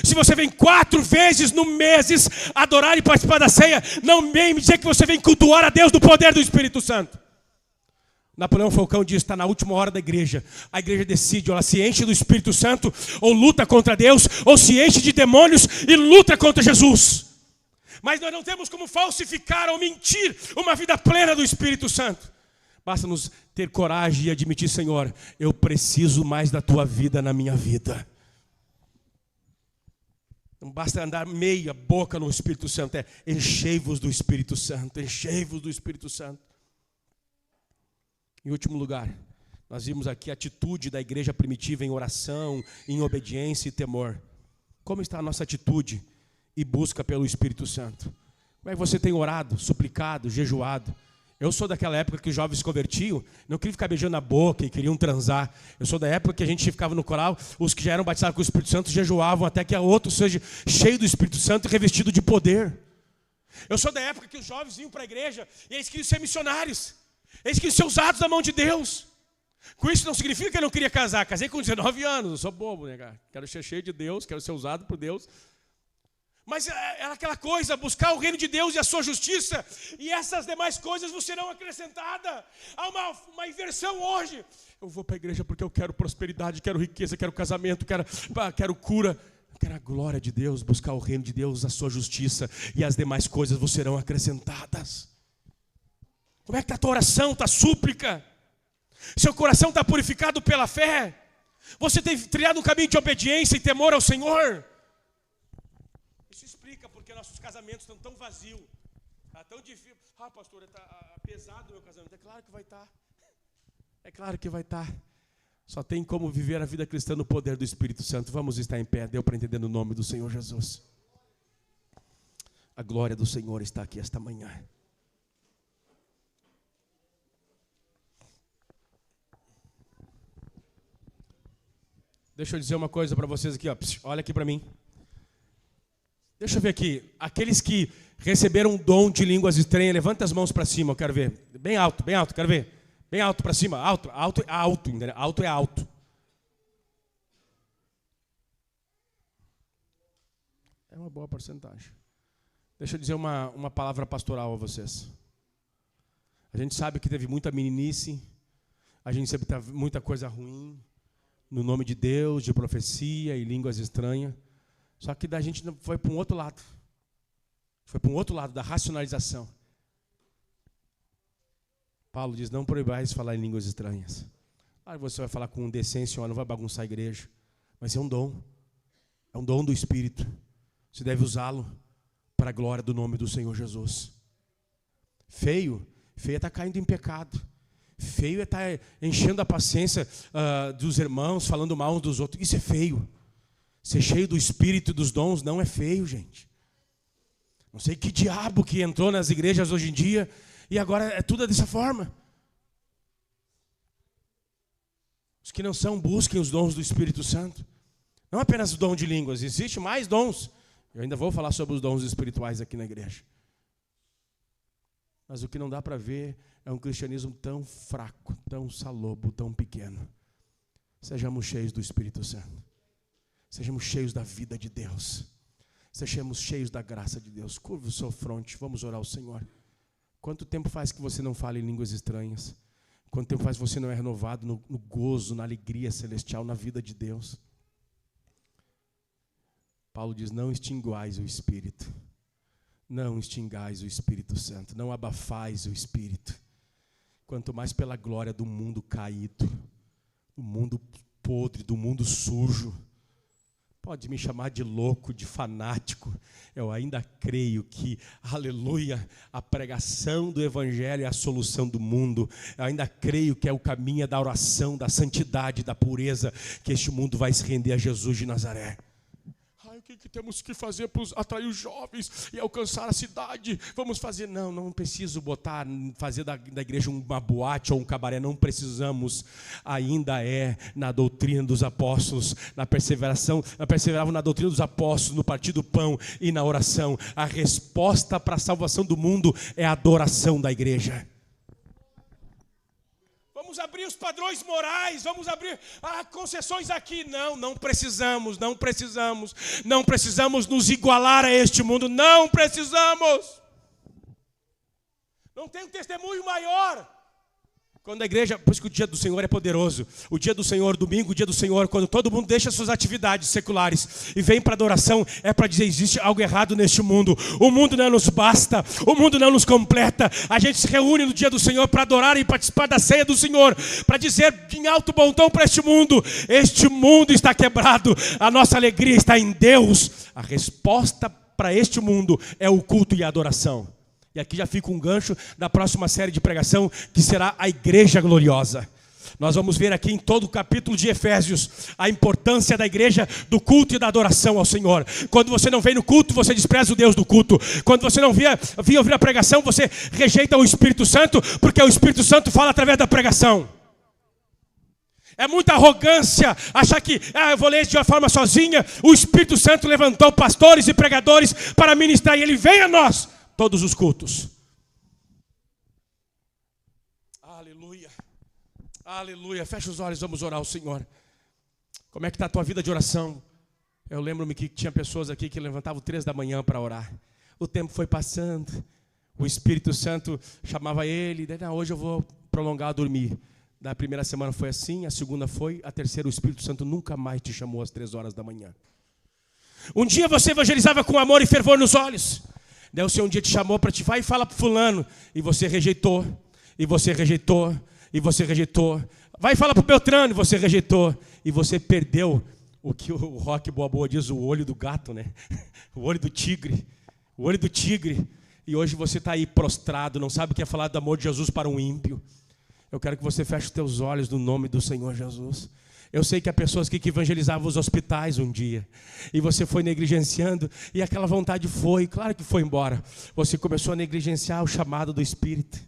Se você vem 4 vezes no mês adorar e participar da ceia, não vem me dizer que você vem cultuar a Deus no poder do Espírito Santo. Napoleão Falcão diz: está na última hora da igreja. A igreja decide, ou ela se enche do Espírito Santo, ou luta contra Deus, ou se enche de demônios e luta contra Jesus. Mas nós não temos como falsificar ou mentir uma vida plena do Espírito Santo. Basta nos ter coragem e admitir: Senhor, eu preciso mais da tua vida na minha vida. Não basta andar meia boca no Espírito Santo, é enchei-vos do Espírito Santo, enchei-vos do Espírito Santo. Em último lugar, nós vimos aqui a atitude da igreja primitiva em oração, em obediência e temor. Como está a nossa atitude e busca pelo Espírito Santo? Como é que você tem orado, suplicado, jejuado? Eu sou daquela época que os jovens se convertiam, não queriam ficar beijando a boca e queriam transar. Eu sou da época que a gente ficava no coral, os que já eram batizados com o Espírito Santo jejuavam até que a outro seja cheio do Espírito Santo e revestido de poder. Eu sou da época que os jovens vinham para a igreja e eles queriam ser missionários. Eles queriam ser usados da mão de Deus. Com isso não significa que eu não queria casar. Casei com 19 anos, eu sou bobo, né, cara? Quero ser cheio de Deus, quero ser usado por Deus. Mas era aquela coisa, buscar o reino de Deus e a sua justiça, e essas demais coisas vos serão acrescentadas. Há uma inversão hoje. Eu vou para a igreja porque eu quero prosperidade, quero riqueza, quero casamento, quero cura. Eu quero a glória de Deus, buscar o reino de Deus, a sua justiça, e as demais coisas vos serão acrescentadas. Como é que está a tua oração, tua súplica? Seu coração está purificado pela fé? Você tem trilhado um caminho de obediência e temor ao Senhor? Isso explica porque nossos casamentos estão tão vazios. Está tão difícil. Pastor, está pesado o meu casamento. É claro que vai estar. É claro que vai estar. Só tem como viver a vida cristã no poder do Espírito Santo. Vamos estar em pé. Deu para entender no nome do Senhor Jesus. A glória do Senhor está aqui esta manhã. Deixa eu dizer uma coisa para vocês aqui, ó. Olha aqui para mim. Deixa eu ver aqui. Aqueles que receberam o dom de línguas estranhas, levanta as mãos para cima, eu quero ver. Bem alto, quero ver. Bem alto para cima, alto, entendeu? Alto é alto. É uma boa porcentagem. Deixa eu dizer uma palavra pastoral a vocês. A gente sabe que teve muita meninice, a gente sabe que teve muita coisa ruim, no nome de Deus, de profecia e línguas estranhas. Só que da gente foi para um outro lado. Foi para um outro lado, da racionalização. Paulo diz: não proibais falar em línguas estranhas. Você vai falar com decência, não vai bagunçar a igreja. Mas é um dom. É um dom do Espírito. Você deve usá-lo para a glória do nome do Senhor Jesus. Feio é estar caindo em pecado. Feio é estar enchendo a paciência dos irmãos, falando mal uns dos outros. Isso é feio. Ser cheio do Espírito e dos dons não é feio, gente. Não sei que diabo que entrou nas igrejas hoje em dia e agora é tudo dessa forma. Os que não são, busquem os dons do Espírito Santo. Não apenas o dom de línguas, existe mais dons. Eu ainda vou falar sobre os dons espirituais aqui na igreja. Mas o que não dá para ver é um cristianismo tão fraco, tão salobo, tão pequeno. Sejamos cheios do Espírito Santo. Sejamos cheios da vida de Deus. Sejamos cheios da graça de Deus. Curva o seu fronte, vamos orar ao Senhor. Quanto tempo faz que você não fala em línguas estranhas? Quanto tempo faz você não é renovado no gozo, na alegria celestial, na vida de Deus? Paulo diz, não extinguais o Espírito. Não extingais o Espírito Santo. Não abafais o Espírito. Quanto mais pela glória do mundo caído, do mundo podre, do mundo sujo. Pode me chamar de louco, de fanático. Eu ainda creio que, aleluia, a pregação do Evangelho é a solução do mundo. Eu ainda creio que é o caminho da oração, da santidade, da pureza, que este mundo vai se render a Jesus de Nazaré. O que temos que fazer para atrair os jovens e alcançar a cidade? Vamos fazer, não preciso fazer da igreja uma boate ou um cabaré, não precisamos. Ainda é na doutrina dos apóstolos, perseveravam na doutrina dos apóstolos, no partir do pão e na oração. A resposta para a salvação do mundo é a adoração da igreja. Vamos abrir os padrões morais, vamos abrir concessões aqui. Não precisamos nos igualar a este mundo, não precisamos. Não tem um testemunho maior. Quando a igreja, por isso que o dia do Senhor é poderoso. O dia do Senhor, domingo, o dia do Senhor, quando todo mundo deixa suas atividades seculares e vem para a adoração, é para dizer, existe algo errado neste mundo. O mundo não nos basta, o mundo não nos completa. A gente se reúne no dia do Senhor para adorar e participar da ceia do Senhor, para dizer em alto bom tom para este mundo está quebrado, a nossa alegria está em Deus. A resposta para este mundo é o culto e a adoração. E aqui já fica um gancho da próxima série de pregação, que será a igreja gloriosa. Nós vamos ver aqui em todo o capítulo de Efésios a importância da igreja, do culto e da adoração ao Senhor. Quando você não vem no culto, você despreza o Deus do culto. Quando você não via ouvir a pregação, você rejeita o Espírito Santo, porque o Espírito Santo fala através da pregação. É muita arrogância achar que eu vou ler de uma forma sozinha. O Espírito Santo levantou pastores e pregadores para ministrar, e ele vem a nós todos os cultos. Aleluia. Aleluia. Fecha os olhos, vamos orar ao Senhor. Como é que está a tua vida de oração? Eu lembro-me que tinha pessoas aqui que levantavam 3 da manhã para orar. O tempo foi passando. O Espírito Santo chamava ele. Não, hoje eu vou prolongar a dormir. Da primeira semana foi assim, a segunda foi, a terceira o Espírito Santo nunca mais te chamou às 3 horas da manhã. Um dia você evangelizava com amor e fervor nos olhos. Daí o Senhor um dia te chamou para vai e fala para fulano. E você rejeitou, e você rejeitou, e você rejeitou. Vai e fala para o Beltrano, e você rejeitou. E você perdeu o que o Rock Balboa diz, o olho do gato, né? O olho do tigre. O olho do tigre. E hoje você está aí prostrado, não sabe o que é falar do amor de Jesus para um ímpio. Eu quero que você feche os teus olhos no nome do Senhor Jesus. Eu sei que há pessoas que evangelizavam os hospitais um dia, e você foi negligenciando, e aquela vontade foi, claro que foi embora. Você começou a negligenciar o chamado do Espírito,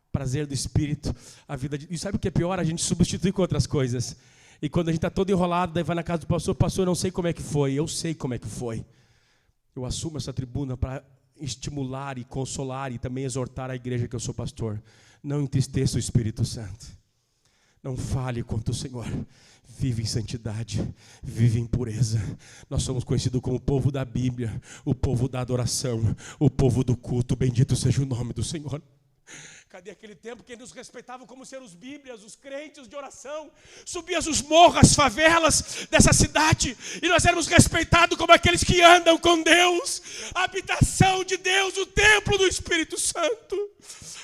prazer do Espírito, a vida de... E sabe o que é pior? A gente substitui com outras coisas. E quando a gente está todo enrolado, daí vai na casa do pastor, não sei como é que foi. Eu sei como é que foi. Eu assumo essa tribuna para estimular e consolar e também exortar a igreja que eu sou pastor. Não entristeça o Espírito Santo. Não fale contra o Senhor. Vive em santidade, vive em pureza. Nós somos conhecidos como o povo da Bíblia, o povo da adoração, o povo do culto. Bendito seja o nome do Senhor. Cadê aquele tempo que nos respeitavam como ser os bíblias, os crentes de oração? Subias os morros, as favelas dessa cidade, e nós éramos respeitados como aqueles que andam com Deus, a habitação de Deus, o templo do Espírito Santo.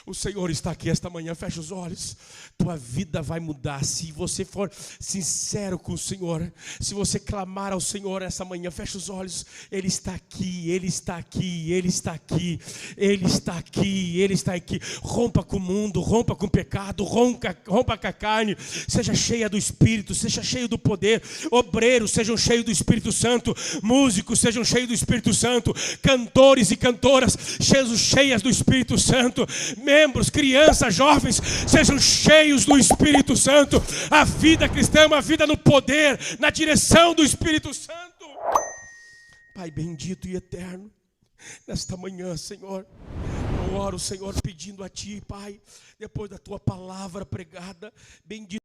O Senhor está aqui esta manhã, fecha os olhos. Tua vida vai mudar se você for sincero com o Senhor. Se você clamar ao Senhor essa manhã, fecha os olhos. Ele está aqui, Ele está aqui, Ele está aqui, Ele está aqui, Ele está aqui. Rompa com o mundo, rompa com o pecado, rompa com a carne. Seja cheia do Espírito, seja cheio do poder. Obreiros sejam cheios do Espírito Santo. Músicos sejam cheios do Espírito Santo. Cantores e cantoras sejam cheias do Espírito Santo. Membros, crianças, jovens sejam cheios do Espírito Santo. A vida cristã é uma vida no poder, na direção do Espírito Santo. Pai bendito e eterno, nesta manhã, Senhor, eu oro, Senhor, pedindo a Ti, Pai, depois da Tua palavra pregada, bendito